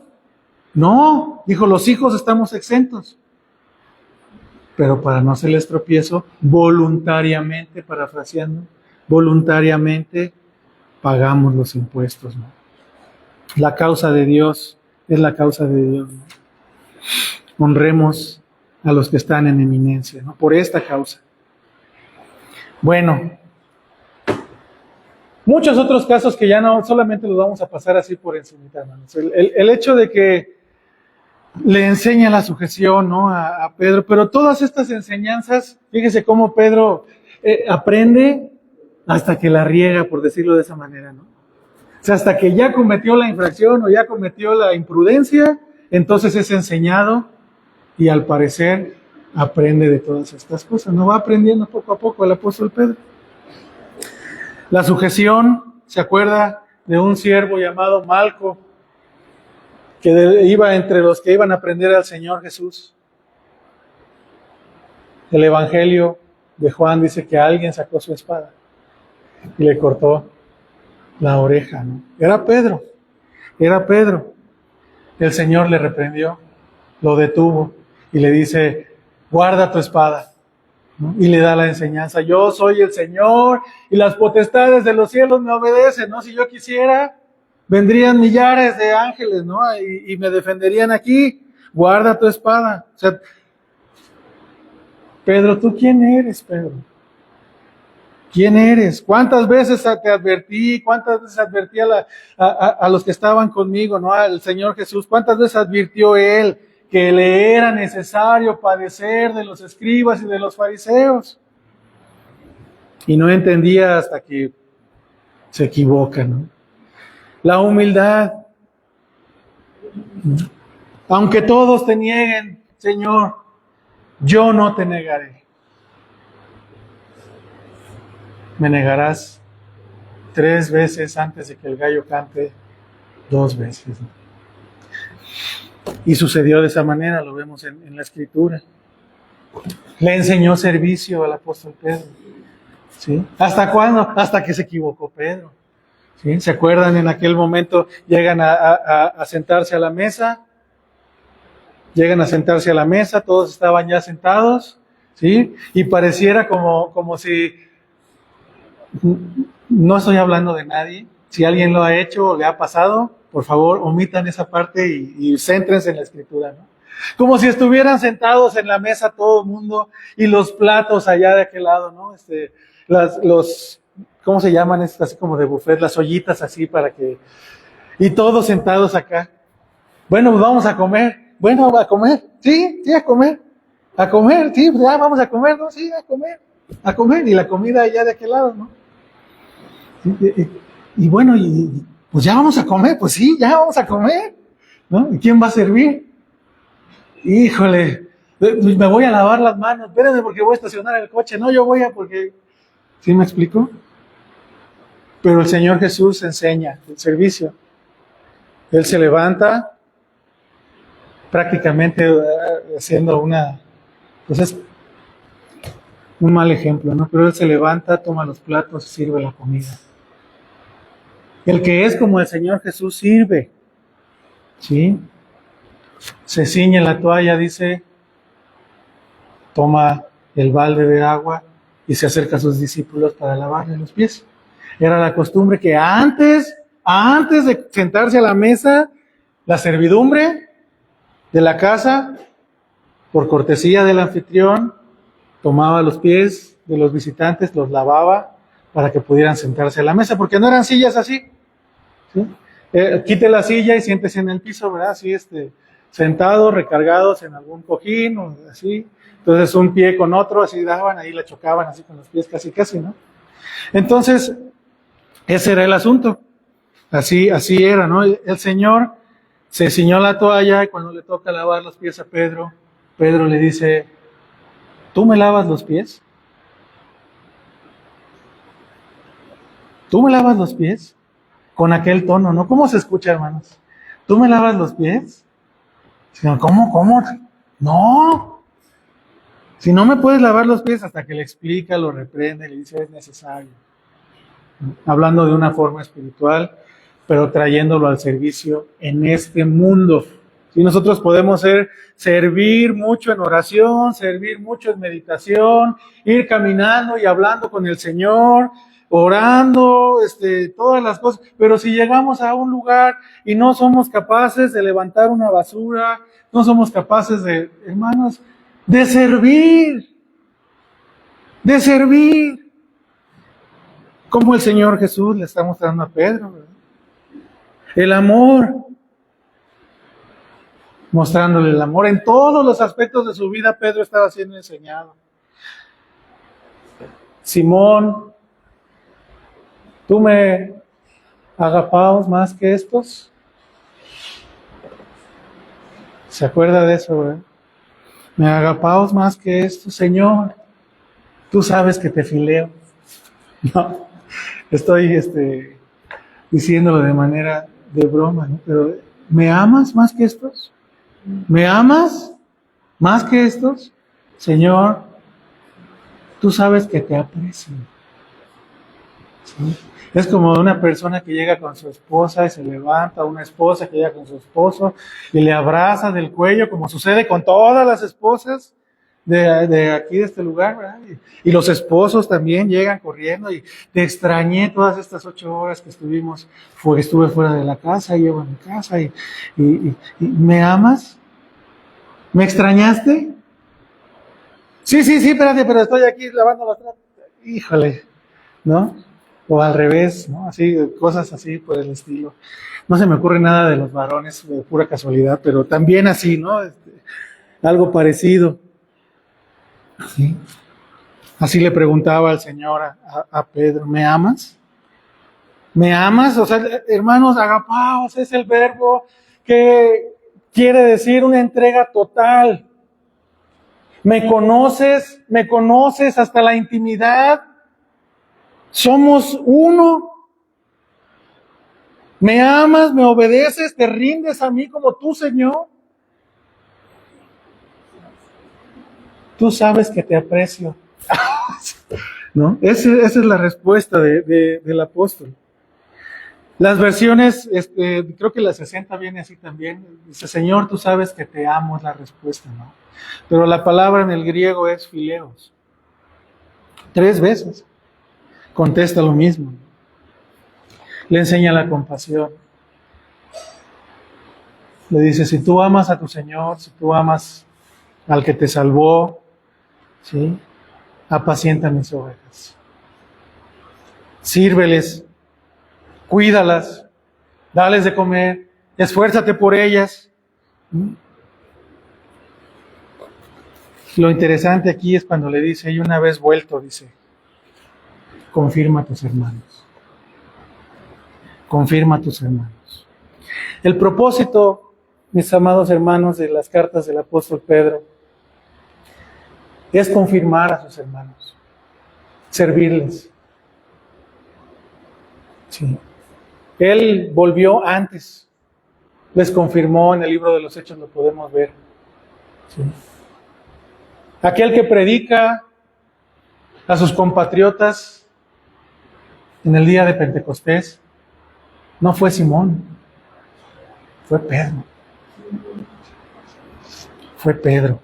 No, dijo, los hijos estamos exentos. Pero para no hacerles tropiezo, voluntariamente, parafraseando, voluntariamente pagamos los impuestos, ¿no? La causa de Dios es la causa de Dios, ¿no? Honremos a los que están en eminencia, ¿no? Por esta causa. Bueno, muchos otros casos que ya no solamente los vamos a pasar así por encima, hermanos. El hecho de que le enseña la sujeción, ¿no? a Pedro, pero todas estas enseñanzas, fíjese cómo Pedro aprende hasta que la riega, por decirlo de esa manera, ¿no? O sea, hasta que ya cometió la infracción o ya cometió la imprudencia, entonces es enseñado y al parecer aprende de todas estas cosas, ¿no? Va aprendiendo poco a poco el apóstol Pedro. La sujeción, ¿se acuerda de un siervo llamado Malco, que iba entre los que iban a aprender al Señor Jesús? El Evangelio de Juan dice que alguien sacó su espada y le cortó la oreja, ¿no? Era Pedro. El Señor le reprendió, lo detuvo y le dice, guarda tu espada, ¿no? Y le da la enseñanza, yo soy el Señor y las potestades de los cielos me obedecen, ¿no? Si yo quisiera, vendrían millares de ángeles, ¿no? Y me defenderían aquí. Guarda tu espada. O sea, Pedro, ¿tú quién eres, Pedro? ¿Quién eres? ¿Cuántas veces te advertí? ¿Cuántas veces advertí a los que estaban conmigo, ¿no? Al Señor Jesús. ¿Cuántas veces advirtió Él que le era necesario padecer de los escribas y de los fariseos? Y no entendía hasta que se equivoca, ¿no? La humildad. Aunque todos te nieguen, Señor, yo no te negaré. Me negarás 3 veces antes de que el gallo cante 2 veces. Y sucedió de esa manera, lo vemos en la Escritura. Le enseñó servicio al apóstol Pedro. ¿Sí? ¿Hasta cuándo? Hasta que se equivocó Pedro. ¿Sí? ¿Se acuerdan? En aquel momento llegan a sentarse a la mesa. Llegan a sentarse a la mesa, todos estaban ya sentados, ¿sí? Y pareciera como si... No estoy hablando de nadie. Si alguien lo ha hecho o le ha pasado, por favor, omitan esa parte y céntrense en la Escritura, ¿no? Como si estuvieran sentados en la mesa todo el mundo y los platos allá de aquel lado, ¿no? ¿Cómo se llaman? Así como de buffet, las ollitas así para que... Y todos sentados acá. Bueno, pues vamos a comer. Bueno, a comer. Sí, a comer. A comer, sí, ya vamos a comer, ¿no? Sí, a comer. A comer. Y la comida allá de aquel lado, ¿no? Y bueno, pues ya vamos a comer. Pues sí, ya vamos a comer, ¿no? ¿Y quién va a servir? Híjole, me voy a lavar las manos. Espérenme porque voy a estacionar el coche. No, yo voy a porque... ¿Sí me explico? Pero el Señor Jesús enseña el servicio. Él se levanta prácticamente haciendo pues es un mal ejemplo, ¿no? Pero Él se levanta, toma los platos y sirve la comida. El que es como el Señor Jesús sirve, ¿sí? Se ciñe la toalla, dice, toma el balde de agua y se acerca a sus discípulos para lavarle los pies. Era la costumbre que antes de sentarse a la mesa, la servidumbre de la casa, por cortesía del anfitrión, tomaba los pies de los visitantes, los lavaba para que pudieran sentarse a la mesa, porque no eran sillas así, ¿sí? Quite la silla y siéntese en el piso, ¿verdad? Así, sentados, recargados en algún cojín o así. Entonces un pie con otro, así daban, ahí la chocaban así con los pies casi, ¿no? Entonces, ese era el asunto. Así era, ¿no? El Señor se ciñó la toalla y cuando le toca lavar los pies a Pedro, Pedro le dice, ¿tú me lavas los pies? ¿Tú me lavas los pies? Con aquel tono, ¿no? ¿Cómo se escucha, hermanos? ¿Tú me lavas los pies? ¿Cómo? No. Si no me puedes lavar los pies, hasta que le explica, lo reprende, le dice, es necesario. Hablando de una forma espiritual, pero trayéndolo al servicio en este mundo. Si nosotros podemos servir mucho en oración, servir mucho en meditación, ir caminando y hablando con el Señor, orando, todas las cosas, pero si llegamos a un lugar y no somos capaces de levantar una basura, no somos capaces de, hermanos, de servir, como el Señor Jesús le está mostrando a Pedro, ¿verdad? El amor, mostrándole el amor en todos los aspectos de su vida. Pedro estaba siendo enseñado. Simón, ¿tú me agapaos más que estos? ¿Se acuerda de eso, verdad? Me agapaos más que estos, Señor. Tú sabes que te fileo. No, estoy diciéndolo de manera de broma, ¿no? Pero ¿me amas más que estos? ¿Me amas más que estos? Señor, tú sabes que te aprecio. ¿Sí? Es como una persona que llega con su esposa y se levanta, una esposa que llega con su esposo y le abraza del cuello, como sucede con todas las esposas de aquí, de este lugar, ¿verdad? Y los esposos también llegan corriendo y te extrañé todas estas 8 horas que estuve fuera de la casa, y llego a mi casa y ¿me amas? ¿Me extrañaste? Sí, espérate, pero estoy aquí lavando la trapos. Híjole, ¿no? O al revés, ¿no? Así, cosas así por el estilo. No se me ocurre nada de los varones de pura casualidad, pero también así, ¿no? Algo parecido. ¿Sí? Así le preguntaba al Señor a Pedro, ¿me amas? ¿Me amas? O sea, hermanos, agapaos es el verbo que quiere decir una entrega total. ¿Me conoces hasta la intimidad? Somos uno. ¿Me amas? ¿Me obedeces? ¿Te rindes a mí como tú, Señor? Tú sabes que te aprecio. ¿No? Esa es la respuesta del apóstol. Las versiones, creo que la 60 viene así también. Dice, Señor, tú sabes que te amo, es la respuesta, ¿no? Pero la palabra en el griego es fileos. 3 veces contesta lo mismo. Le enseña la compasión. Le dice, si tú amas a tu Señor, si tú amas al que te salvó, ¿sí? Apacienta mis ovejas. Sírveles, cuídalas, dales de comer, esfuérzate por ellas. Lo interesante aquí es cuando le dice, y una vez vuelto, dice, confirma a tus hermanos. Confirma a tus hermanos. El propósito, mis amados hermanos, de las cartas del apóstol Pedro es confirmar a sus hermanos, servirles. Sí. Él volvió antes, les confirmó en el libro de los Hechos, lo podemos ver. Sí. Aquel que predica a sus compatriotas en el día de Pentecostés no fue Simón, fue Pedro. Fue Pedro.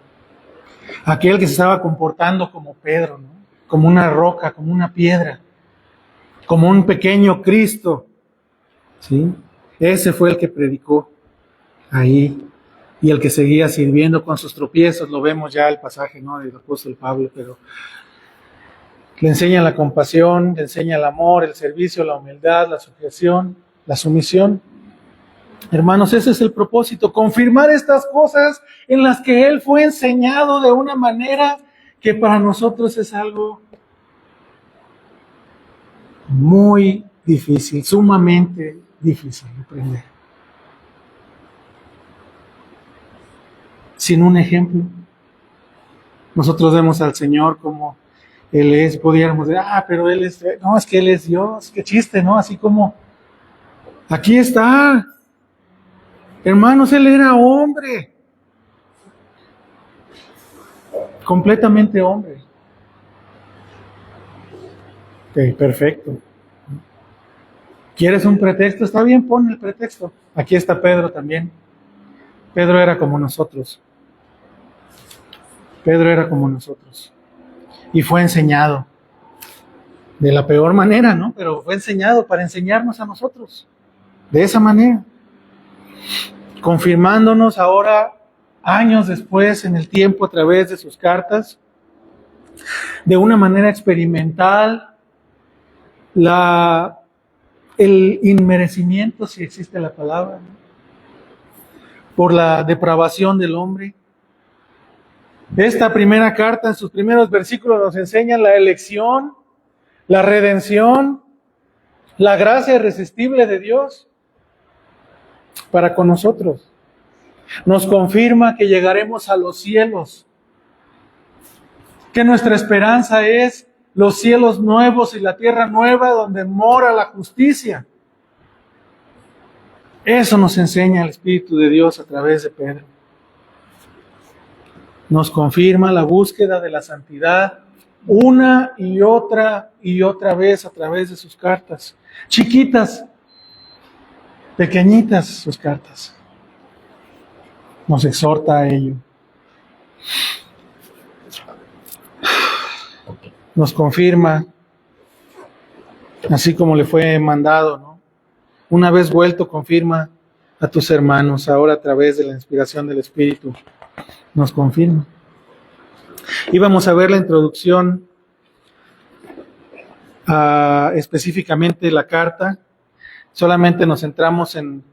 Aquel que se estaba comportando como Pedro, ¿no? Como una roca, como una piedra, como un pequeño Cristo. ¿Sí? Ese fue el que predicó ahí y el que seguía sirviendo con sus tropiezos. Lo vemos ya el pasaje, ¿no?, del apóstol Pablo, pero le enseña la compasión, le enseña el amor, el servicio, la humildad, la sujeción, la sumisión. Hermanos, ese es el propósito, confirmar estas cosas en las que Él fue enseñado de una manera que para nosotros es algo muy difícil, sumamente difícil de aprender. Sin un ejemplo, nosotros vemos al Señor como Él es, pudiéramos decir, pero Él es, no, es que Él es Dios, qué chiste, ¿no? Así como, aquí está. Hermanos, Él era hombre, completamente hombre. Ok, perfecto. ¿Quieres un pretexto? Está bien, pon el pretexto. Aquí está Pedro también. Pedro era como nosotros. Pedro era como nosotros. Y fue enseñado. de la peor manera, ¿no? Pero fue enseñado para enseñarnos a nosotros, de esa manera, confirmándonos ahora, años después, en el tiempo, a través de sus cartas, de una manera experimental, el inmerecimiento, si existe la palabra, ¿no?, por la depravación del hombre. Esta primera carta, en sus primeros versículos, nos enseña la elección, la redención, la gracia irresistible de Dios para con nosotros. Nos confirma que llegaremos a los cielos, que nuestra esperanza es los cielos nuevos y la tierra nueva donde mora la justicia. Eso nos enseña el Espíritu de Dios a través de Pedro. Nos confirma la búsqueda de la santidad una y otra vez a través de sus cartas. Chiquitas, pequeñitas sus cartas. Nos exhorta a ello. Nos confirma, así como le fue mandado, ¿no? Una vez vuelto, confirma a tus hermanos, ahora a través de la inspiración del Espíritu, nos confirma. Y vamos a ver la introducción a específicamente la carta. Solamente nos centramos en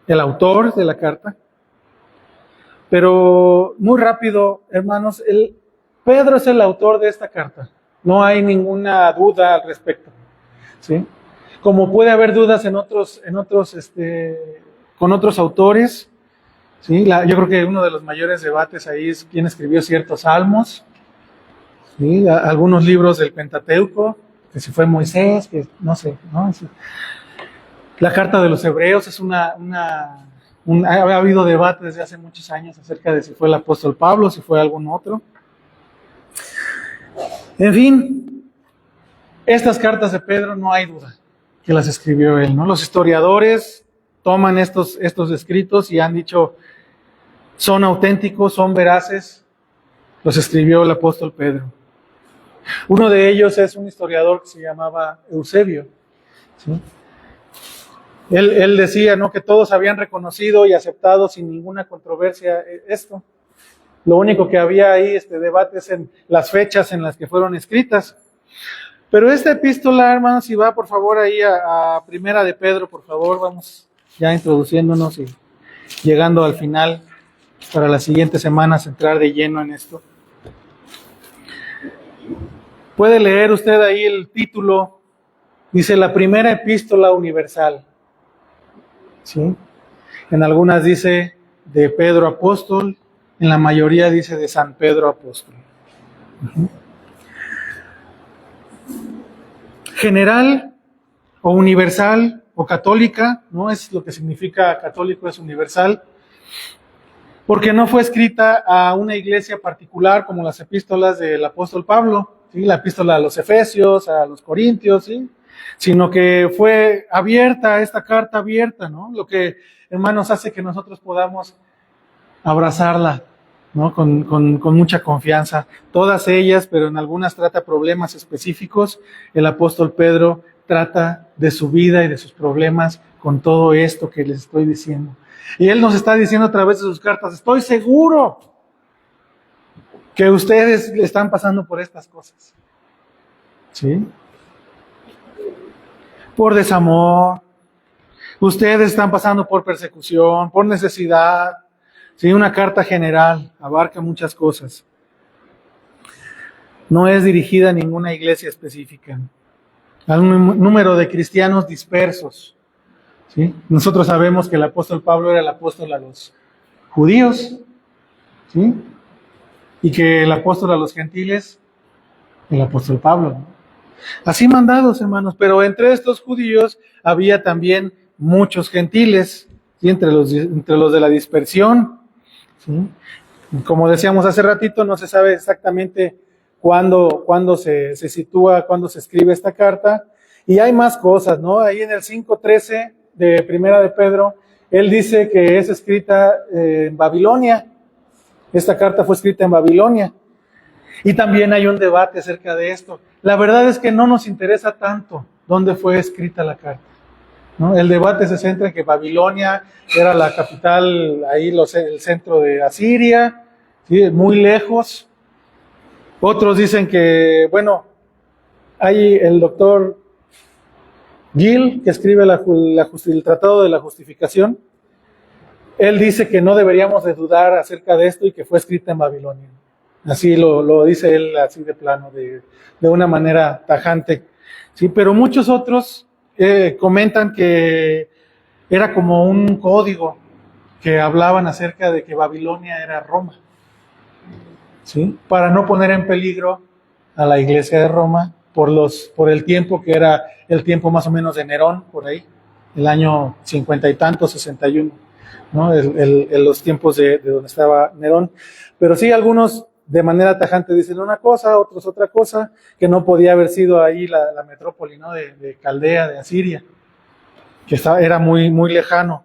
el autor de la carta. Pero muy rápido, hermanos, Pedro es el autor de esta carta. No hay ninguna duda al respecto, ¿sí? Como puede haber dudas con otros autores, ¿sí? Yo creo que uno de los mayores debates ahí es quién escribió ciertos salmos, ¿sí? Algunos libros del Pentateuco, que si fue Moisés, que no sé, ¿no? La carta de los Hebreos es ha habido debate desde hace muchos años acerca de si fue el apóstol Pablo, si fue algún otro. En fin, estas cartas de Pedro no hay duda que las escribió él, ¿no? Los historiadores toman estos escritos y han dicho, son auténticos, son veraces, los escribió el apóstol Pedro. Uno de ellos es un historiador que se llamaba Eusebio, ¿sí? Él decía, ¿no?, que todos habían reconocido y aceptado sin ninguna controversia esto. Lo único que había ahí debate es en las fechas en las que fueron escritas. Pero esta epístola, hermanos, si va por favor ahí a Primera de Pedro, por favor, vamos ya introduciéndonos y llegando al final para las siguientes semanas entrar de lleno en esto. Puede leer usted ahí el título, dice la primera epístola universal, ¿sí? En algunas dice de Pedro apóstol, en la mayoría dice de San Pedro apóstol. General o universal o católica, no es lo que significa católico, es universal, porque no fue escrita a una iglesia particular como las epístolas del apóstol Pablo, ¿sí? La epístola a los Efesios, a los Corintios, ¿sí? Sino que fue abierta, esta carta abierta, ¿no? Lo que, hermanos, hace que nosotros podamos abrazarla, ¿no? Con mucha confianza. Todas ellas, pero en algunas trata problemas específicos. El apóstol Pedro trata de su vida y de sus problemas con todo esto que les estoy diciendo. Y él nos está diciendo a través de sus cartas, estoy seguro que ustedes están pasando por estas cosas, ¿sí? Por desamor, ustedes están pasando por persecución, por necesidad, ¿sí? Una carta general, abarca muchas cosas. No es dirigida a ninguna iglesia específica, a un número de cristianos dispersos, ¿sí? Nosotros sabemos que el apóstol Pablo era el apóstol a los judíos, ¿sí? Y que el apóstol a los gentiles, el apóstol Pablo, ¿no? Así mandados, hermanos, pero entre estos judíos había también muchos gentiles, ¿sí? Entre los de la dispersión, ¿sí? Como decíamos hace ratito, no se sabe exactamente cuándo se sitúa, cuándo se escribe esta carta, y hay más cosas, ¿no? Ahí en el 5:13 de Primera de Pedro, él dice que es escrita en Babilonia. Esta carta fue escrita en Babilonia. Y también hay un debate acerca de esto. La verdad es que no nos interesa tanto dónde fue escrita la carta, ¿no? El debate se centra en que Babilonia era la capital, ahí el centro de Asiria, ¿sí? Muy lejos. Otros dicen que, bueno, hay el doctor Gill, que escribe el Tratado de la Justificación. Él dice que no deberíamos de dudar acerca de esto y que fue escrita en Babilonia. Así lo dice él, así de plano, de una manera tajante. Sí, pero muchos otros comentan que era como un código que hablaban acerca de que Babilonia era Roma, ¿sí? Para no poner en peligro a la iglesia de Roma por el tiempo que era el tiempo más o menos de Nerón, por ahí, el año 50 y tanto, 61, ¿no? Los tiempos de donde estaba Nerón. Pero sí, algunos de manera tajante dicen una cosa, otros otra cosa, que no podía haber sido ahí la metrópoli, ¿no? de Caldea, de Asiria, que era muy, muy lejano.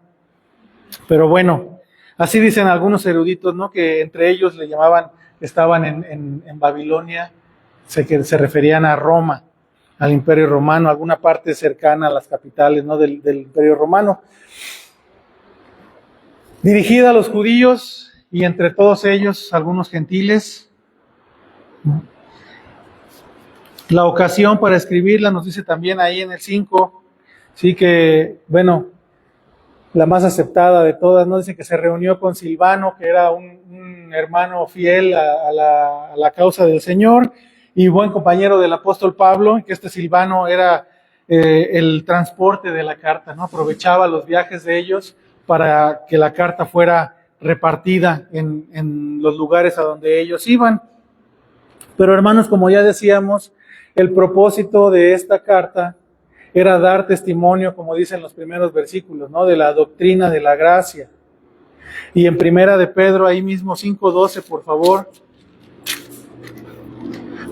Pero bueno, así dicen algunos eruditos, ¿no? Que entre ellos le llamaban, estaban en Babilonia, que se referían a Roma, al Imperio Romano, alguna parte cercana a las capitales, ¿no? del Imperio Romano. Dirigida a los judíos y entre todos ellos algunos gentiles. La ocasión para escribirla nos dice también ahí en el 5, sí que, bueno, la más aceptada de todas, ¿no? Dice que se reunió con Silvano, que era un hermano fiel a la causa del Señor y buen compañero del apóstol Pablo, y que este Silvano era el transporte de la carta, ¿no? Aprovechaba los viajes de ellos para que la carta fuera repartida en los lugares a donde ellos iban. Pero hermanos, como ya decíamos, el propósito de esta carta era dar testimonio, como dicen los primeros versículos, ¿no? De la doctrina de la gracia. Y en Primera de Pedro, ahí mismo 5:12, por favor.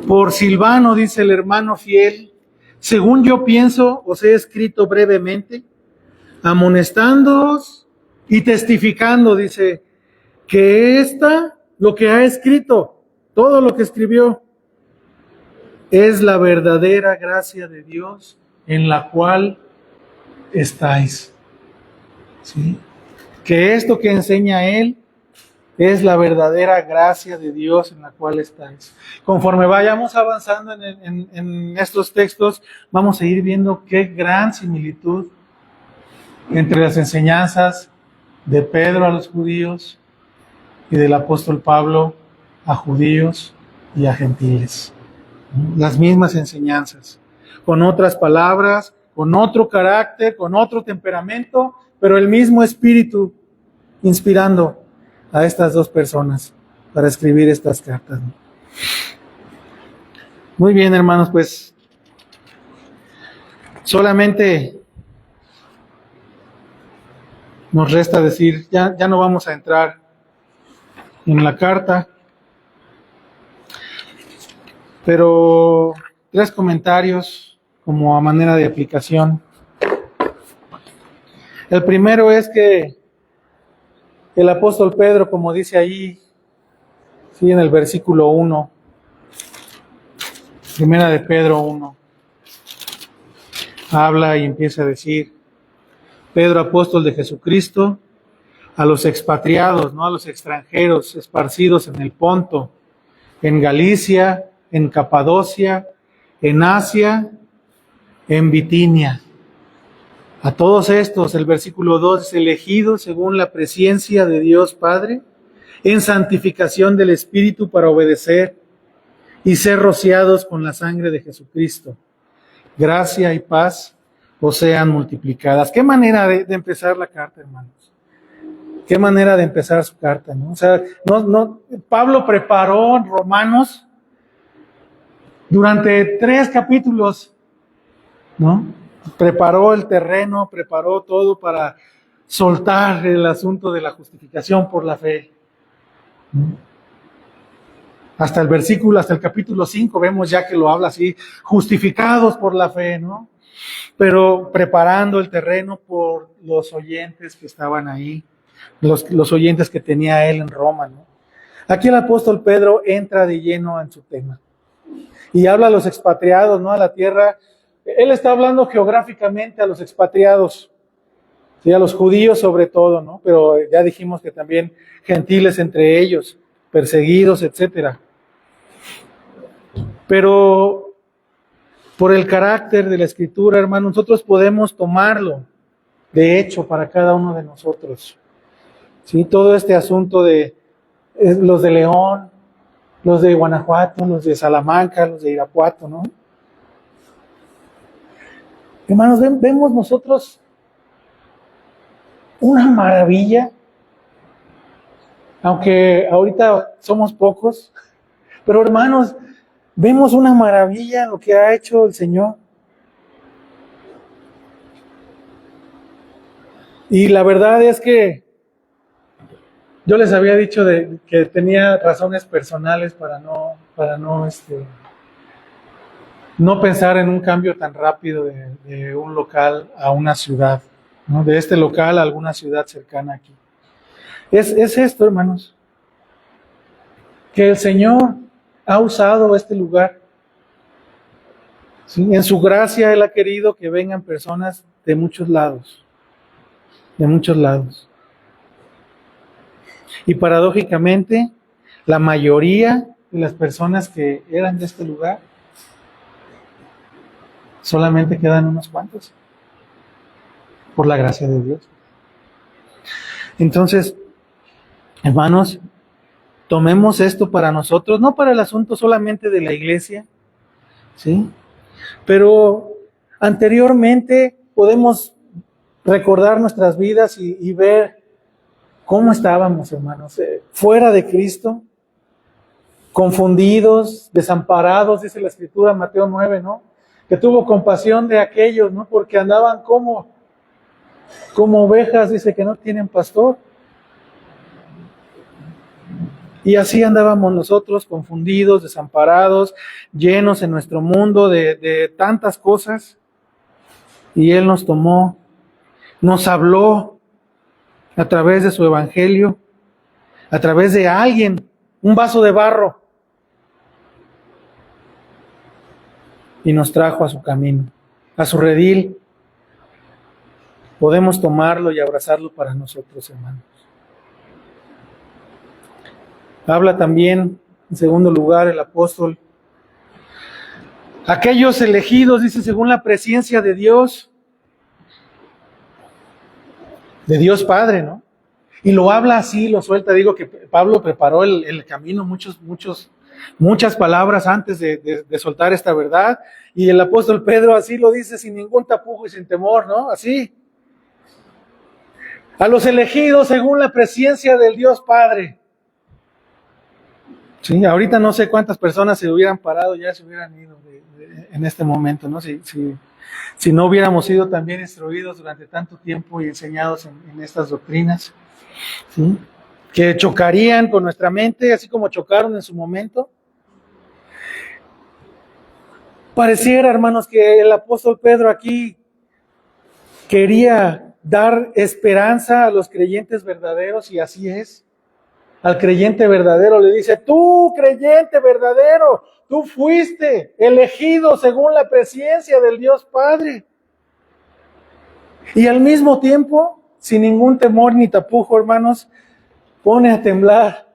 Por Silvano, dice el hermano fiel, según yo pienso, os he escrito brevemente, amonestándoos y testificando, dice, que lo que ha escrito, todo lo que escribió, es la verdadera gracia de Dios en la cual estáis. ¿Sí? Que esto que enseña él es la verdadera gracia de Dios en la cual estáis. Conforme vayamos avanzando en estos textos, vamos a ir viendo qué gran similitud entre las enseñanzas de Pedro a los judíos y del apóstol Pablo a judíos y a gentiles. Las mismas enseñanzas, con otras palabras, con otro carácter, con otro temperamento, pero el mismo espíritu inspirando a estas dos personas para escribir estas cartas. Muy bien, hermanos, pues solamente nos resta decir, ya no vamos a entrar en la carta, pero 3 comentarios como a manera de aplicación. El primero es que el apóstol Pedro, como dice ahí, sí, en el versículo 1, Primera de Pedro 1, habla y empieza a decir, Pedro, apóstol de Jesucristo, a los expatriados, no a los extranjeros, esparcidos en el Ponto, en Galicia, en Capadocia, en Asia, en Bitinia. A todos estos, el versículo 2 es elegido según la presciencia de Dios Padre, en santificación del Espíritu para obedecer y ser rociados con la sangre de Jesucristo. Gracia y paz os sean multiplicadas. Qué manera de empezar la carta, hermanos. Qué manera de empezar su carta, ¿no? O sea, Pablo preparó en Romanos durante 3 capítulos, ¿no? Preparó el terreno, preparó todo para soltar el asunto de la justificación por la fe. Hasta el capítulo 5 vemos ya que lo habla así, justificados por la fe, ¿no? Pero preparando el terreno por los oyentes que estaban ahí, los oyentes que tenía él en Roma, ¿no? Aquí el apóstol Pedro entra de lleno en su tema y habla a los expatriados, ¿no? A la tierra. Él está hablando geográficamente a los expatriados, ¿sí? A los judíos sobre todo, ¿no? Pero ya dijimos que también gentiles entre ellos, perseguidos, etcétera. Pero por el carácter de la Escritura, hermano, nosotros podemos tomarlo de hecho para cada uno de nosotros. ¿Sí? Todo este asunto de los de León, los de Guanajuato, los de Salamanca, los de Irapuato, ¿no? Hermanos, vemos nosotros una maravilla, aunque ahorita somos pocos, pero hermanos, vemos una maravilla en lo que ha hecho el Señor. Y la verdad es que yo les había dicho que tenía razones personales para no pensar en un cambio tan rápido de un local a una ciudad, ¿no? De este local a alguna ciudad cercana aquí. Es esto, hermanos, que el Señor ha usado este lugar. ¿Sí? En su gracia Él ha querido que vengan personas de muchos lados. De muchos lados. Y paradójicamente, la mayoría de las personas que eran de este lugar, solamente quedan unos cuantos, por la gracia de Dios. Entonces, hermanos, tomemos esto para nosotros, no para el asunto solamente de la iglesia, ¿sí? Pero anteriormente podemos recordar nuestras vidas y ver cómo estábamos, hermanos, fuera de Cristo, confundidos, desamparados, dice la Escritura, Mateo 9, ¿no? Que tuvo compasión de aquellos, ¿no? Porque andaban como ovejas, dice, que no tienen pastor. Y así andábamos nosotros, confundidos, desamparados, llenos en nuestro mundo de tantas cosas. Y Él nos tomó, nos habló a través de su evangelio, a través de alguien, un vaso de barro, y nos trajo a su camino, a su redil. Podemos tomarlo y abrazarlo para nosotros, hermanos. Habla también, en segundo lugar, el apóstol, aquellos elegidos, dice, según la presencia de Dios Padre, ¿no? Y lo habla así, lo suelta. Digo que Pablo preparó el camino, muchas palabras antes de soltar esta verdad. Y el apóstol Pedro así lo dice sin ningún tapujo y sin temor, ¿no? Así. A los elegidos según la presencia del Dios Padre. Sí, ahorita no sé cuántas personas se hubieran parado, ya se hubieran ido en este momento, ¿no? Si no hubiéramos sido también instruidos durante tanto tiempo y enseñados en estas doctrinas, ¿sí? Que chocarían con nuestra mente, así como chocaron en su momento. Pareciera, hermanos, que el apóstol Pedro aquí quería dar esperanza a los creyentes verdaderos, y así es. Al creyente verdadero le dice, tú, creyente verdadero, tú fuiste elegido según la presencia del Dios Padre. Y al mismo tiempo, sin ningún temor ni tapujo, hermanos, pone a temblar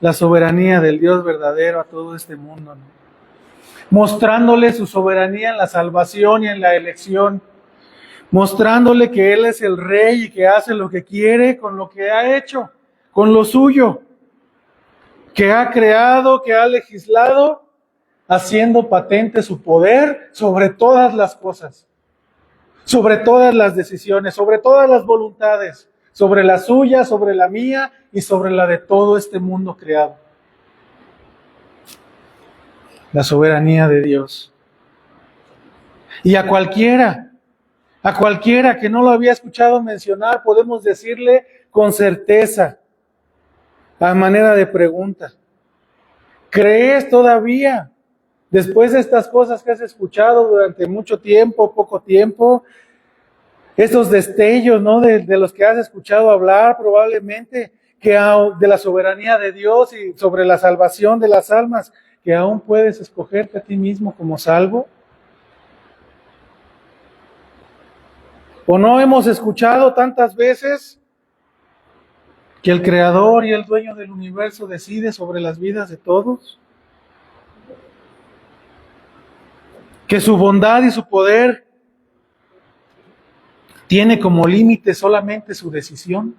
la soberanía del Dios verdadero a todo este mundo, ¿no? Mostrándole su soberanía en la salvación y en la elección, mostrándole que Él es el Rey y que hace lo que quiere con lo que ha hecho, con lo suyo, que ha creado, que ha legislado, haciendo patente su poder sobre todas las cosas, sobre todas las decisiones, sobre todas las voluntades, sobre la suya, sobre la mía y sobre la de todo este mundo creado. La soberanía de Dios. Y a cualquiera que no lo había escuchado mencionar, podemos decirle con certeza, a manera de pregunta, ¿crees todavía, después de estas cosas que has escuchado durante mucho tiempo, poco tiempo, estos destellos, ¿no? de los que has escuchado hablar probablemente, de la soberanía de Dios y sobre la salvación de las almas, que aún puedes escogerte a ti mismo como salvo? ¿O no hemos escuchado tantas veces que el Creador y el dueño del universo decide sobre las vidas de todos? Que su bondad y su poder tiene como límite solamente su decisión.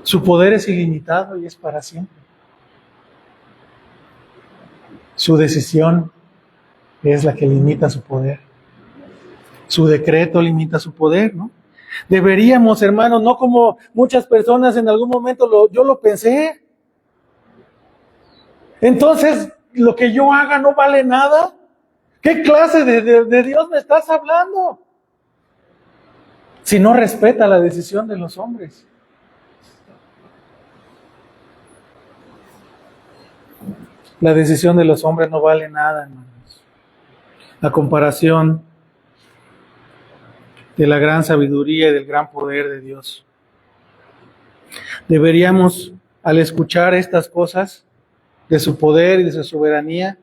Su poder es ilimitado y es para siempre. Su decisión es la que limita su poder. Su decreto limita su poder, ¿no? Deberíamos, hermanos, no como muchas personas en algún momento yo lo pensé. Entonces, lo que yo haga no vale nada. ¿Qué clase de Dios me estás hablando? Si no respeta la decisión de los hombres. La decisión de los hombres no vale nada, hermanos. A comparación de la gran sabiduría y del gran poder de Dios. Deberíamos, al escuchar estas cosas de su poder y de su soberanía,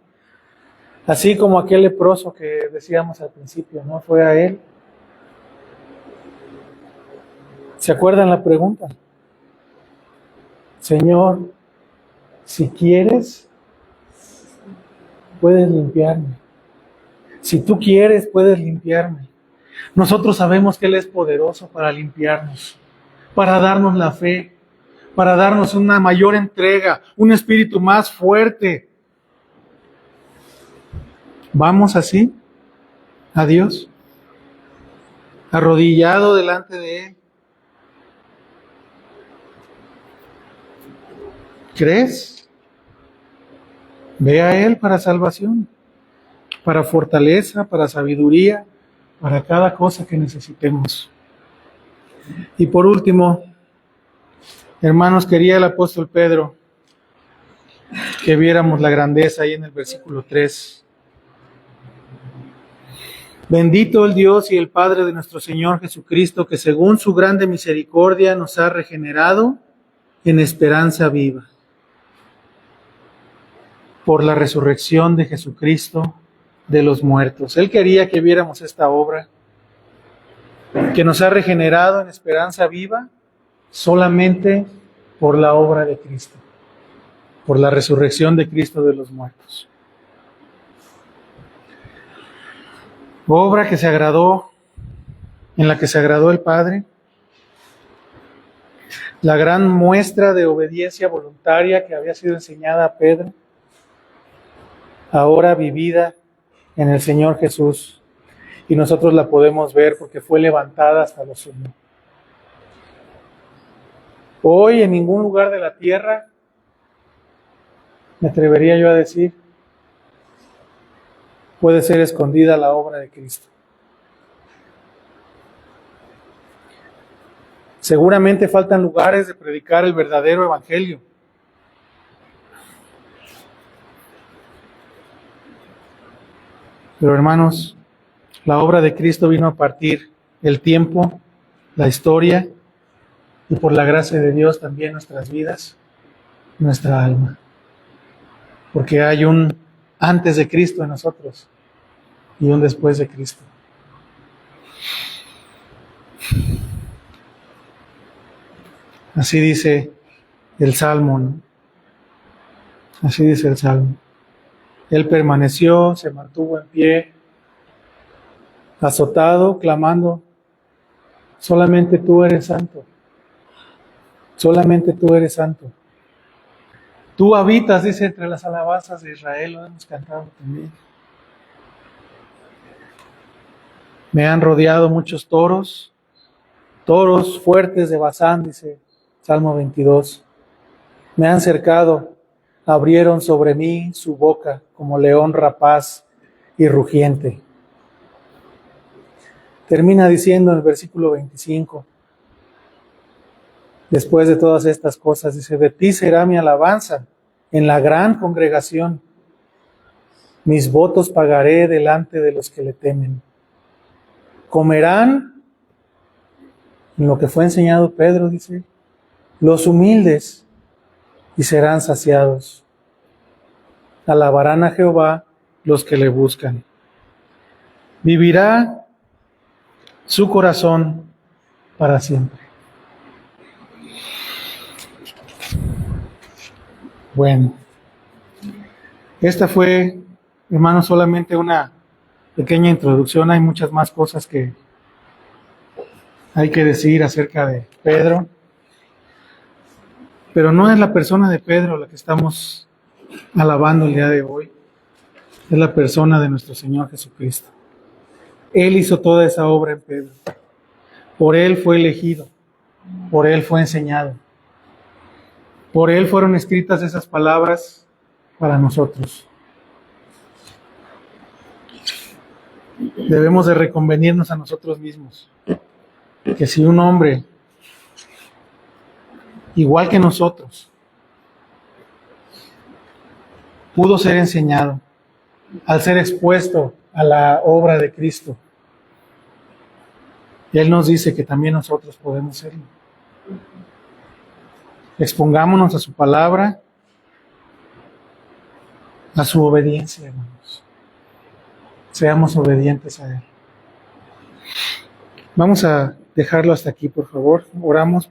así como aquel leproso que decíamos al principio, ¿no? Fue a él. ¿Se acuerdan la pregunta? Señor, si quieres, puedes limpiarme. Si tú quieres, puedes limpiarme. Nosotros sabemos que Él es poderoso para limpiarnos, para darnos la fe, para darnos una mayor entrega, un espíritu más fuerte. ¿Vamos así a Dios? Arrodillado delante de Él. ¿Crees? Ve a Él para salvación, para fortaleza, para sabiduría, para cada cosa que necesitemos. Y por último, hermanos, quería el apóstol Pedro que viéramos la grandeza ahí en el versículo 3. Bendito el Dios y el Padre de nuestro Señor Jesucristo, que según su grande misericordia nos ha regenerado en esperanza viva, por la resurrección de Jesucristo de los muertos. Él quería que viéramos esta obra, que nos ha regenerado en esperanza viva solamente por la obra de Cristo, por la resurrección de Cristo de los muertos. Obra que se agradó, en la que se agradó el Padre, la gran muestra de obediencia voluntaria que había sido enseñada a Pedro, ahora vivida en el Señor Jesús, y nosotros la podemos ver porque fue levantada hasta lo sumo. Hoy en ningún lugar de la tierra, me atrevería yo a decir, puede ser escondida la obra de Cristo. Seguramente faltan lugares de predicar el verdadero evangelio. Pero hermanos, la obra de Cristo vino a partir el tiempo, la historia y por la gracia de Dios también nuestras vidas, nuestra alma. Porque hay un antes de Cristo en nosotros y un después de Cristo. Así dice el Salmo, ¿no? Así dice el Salmo. Él permaneció, se mantuvo en pie, azotado, clamando, solamente tú eres santo. Solamente tú eres santo. Tú habitas, dice, entre las alabanzas de Israel, lo hemos cantado también. Me han rodeado muchos toros, toros fuertes de Basán, dice Salmo 22. Me han cercado, abrieron sobre mí su boca como león rapaz y rugiente. Termina diciendo en el versículo 25, después de todas estas cosas, dice, de ti será mi alabanza en la gran congregación. Mis votos pagaré delante de los que le temen. Comerán en lo que fue enseñado Pedro, dice, los humildes y serán saciados. Alabarán a Jehová los que le buscan. Vivirá su corazón para siempre. Bueno, esta fue, hermanos, solamente una pequeña introducción. Hay muchas más cosas que hay que decir acerca de Pedro. Pero no es la persona de Pedro la que estamos alabando el día de hoy. Es la persona de nuestro Señor Jesucristo. Él hizo toda esa obra en Pedro. Por Él fue elegido. Por Él fue enseñado. Por Él fueron escritas esas palabras para nosotros. Debemos de reconvenirnos a nosotros mismos. Que si un hombre, igual que nosotros, pudo ser enseñado al ser expuesto a la obra de Cristo, Él nos dice que también nosotros podemos serlo. Expongámonos a su palabra, a su obediencia, hermanos. Seamos obedientes a Él. Vamos a dejarlo hasta aquí, por favor. Oramos.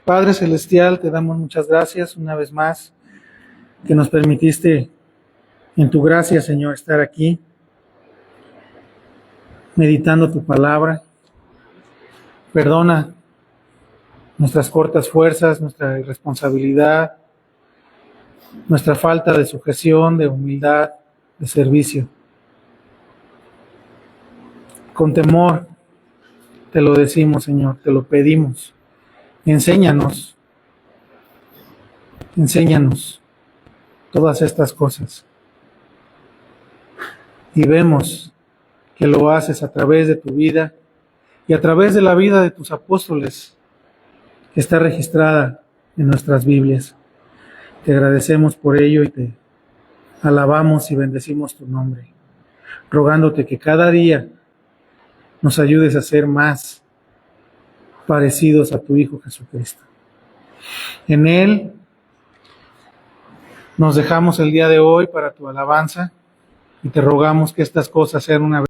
Padre Celestial, te damos muchas gracias una vez más que nos permitiste en tu gracia, Señor, estar aquí meditando tu palabra. Perdona nuestras cortas fuerzas, nuestra irresponsabilidad, nuestra falta de sujeción, de humildad, de servicio. Con temor te lo decimos, Señor, te lo pedimos. Enséñanos todas estas cosas. Y vemos que lo haces a través de tu vida y a través de la vida de tus apóstoles, que está registrada en nuestras Biblias. Te agradecemos por ello y te alabamos y bendecimos tu nombre, rogándote que cada día nos ayudes a ser más parecidos a tu Hijo Jesucristo. En Él nos dejamos el día de hoy para tu alabanza y te rogamos que estas cosas sean una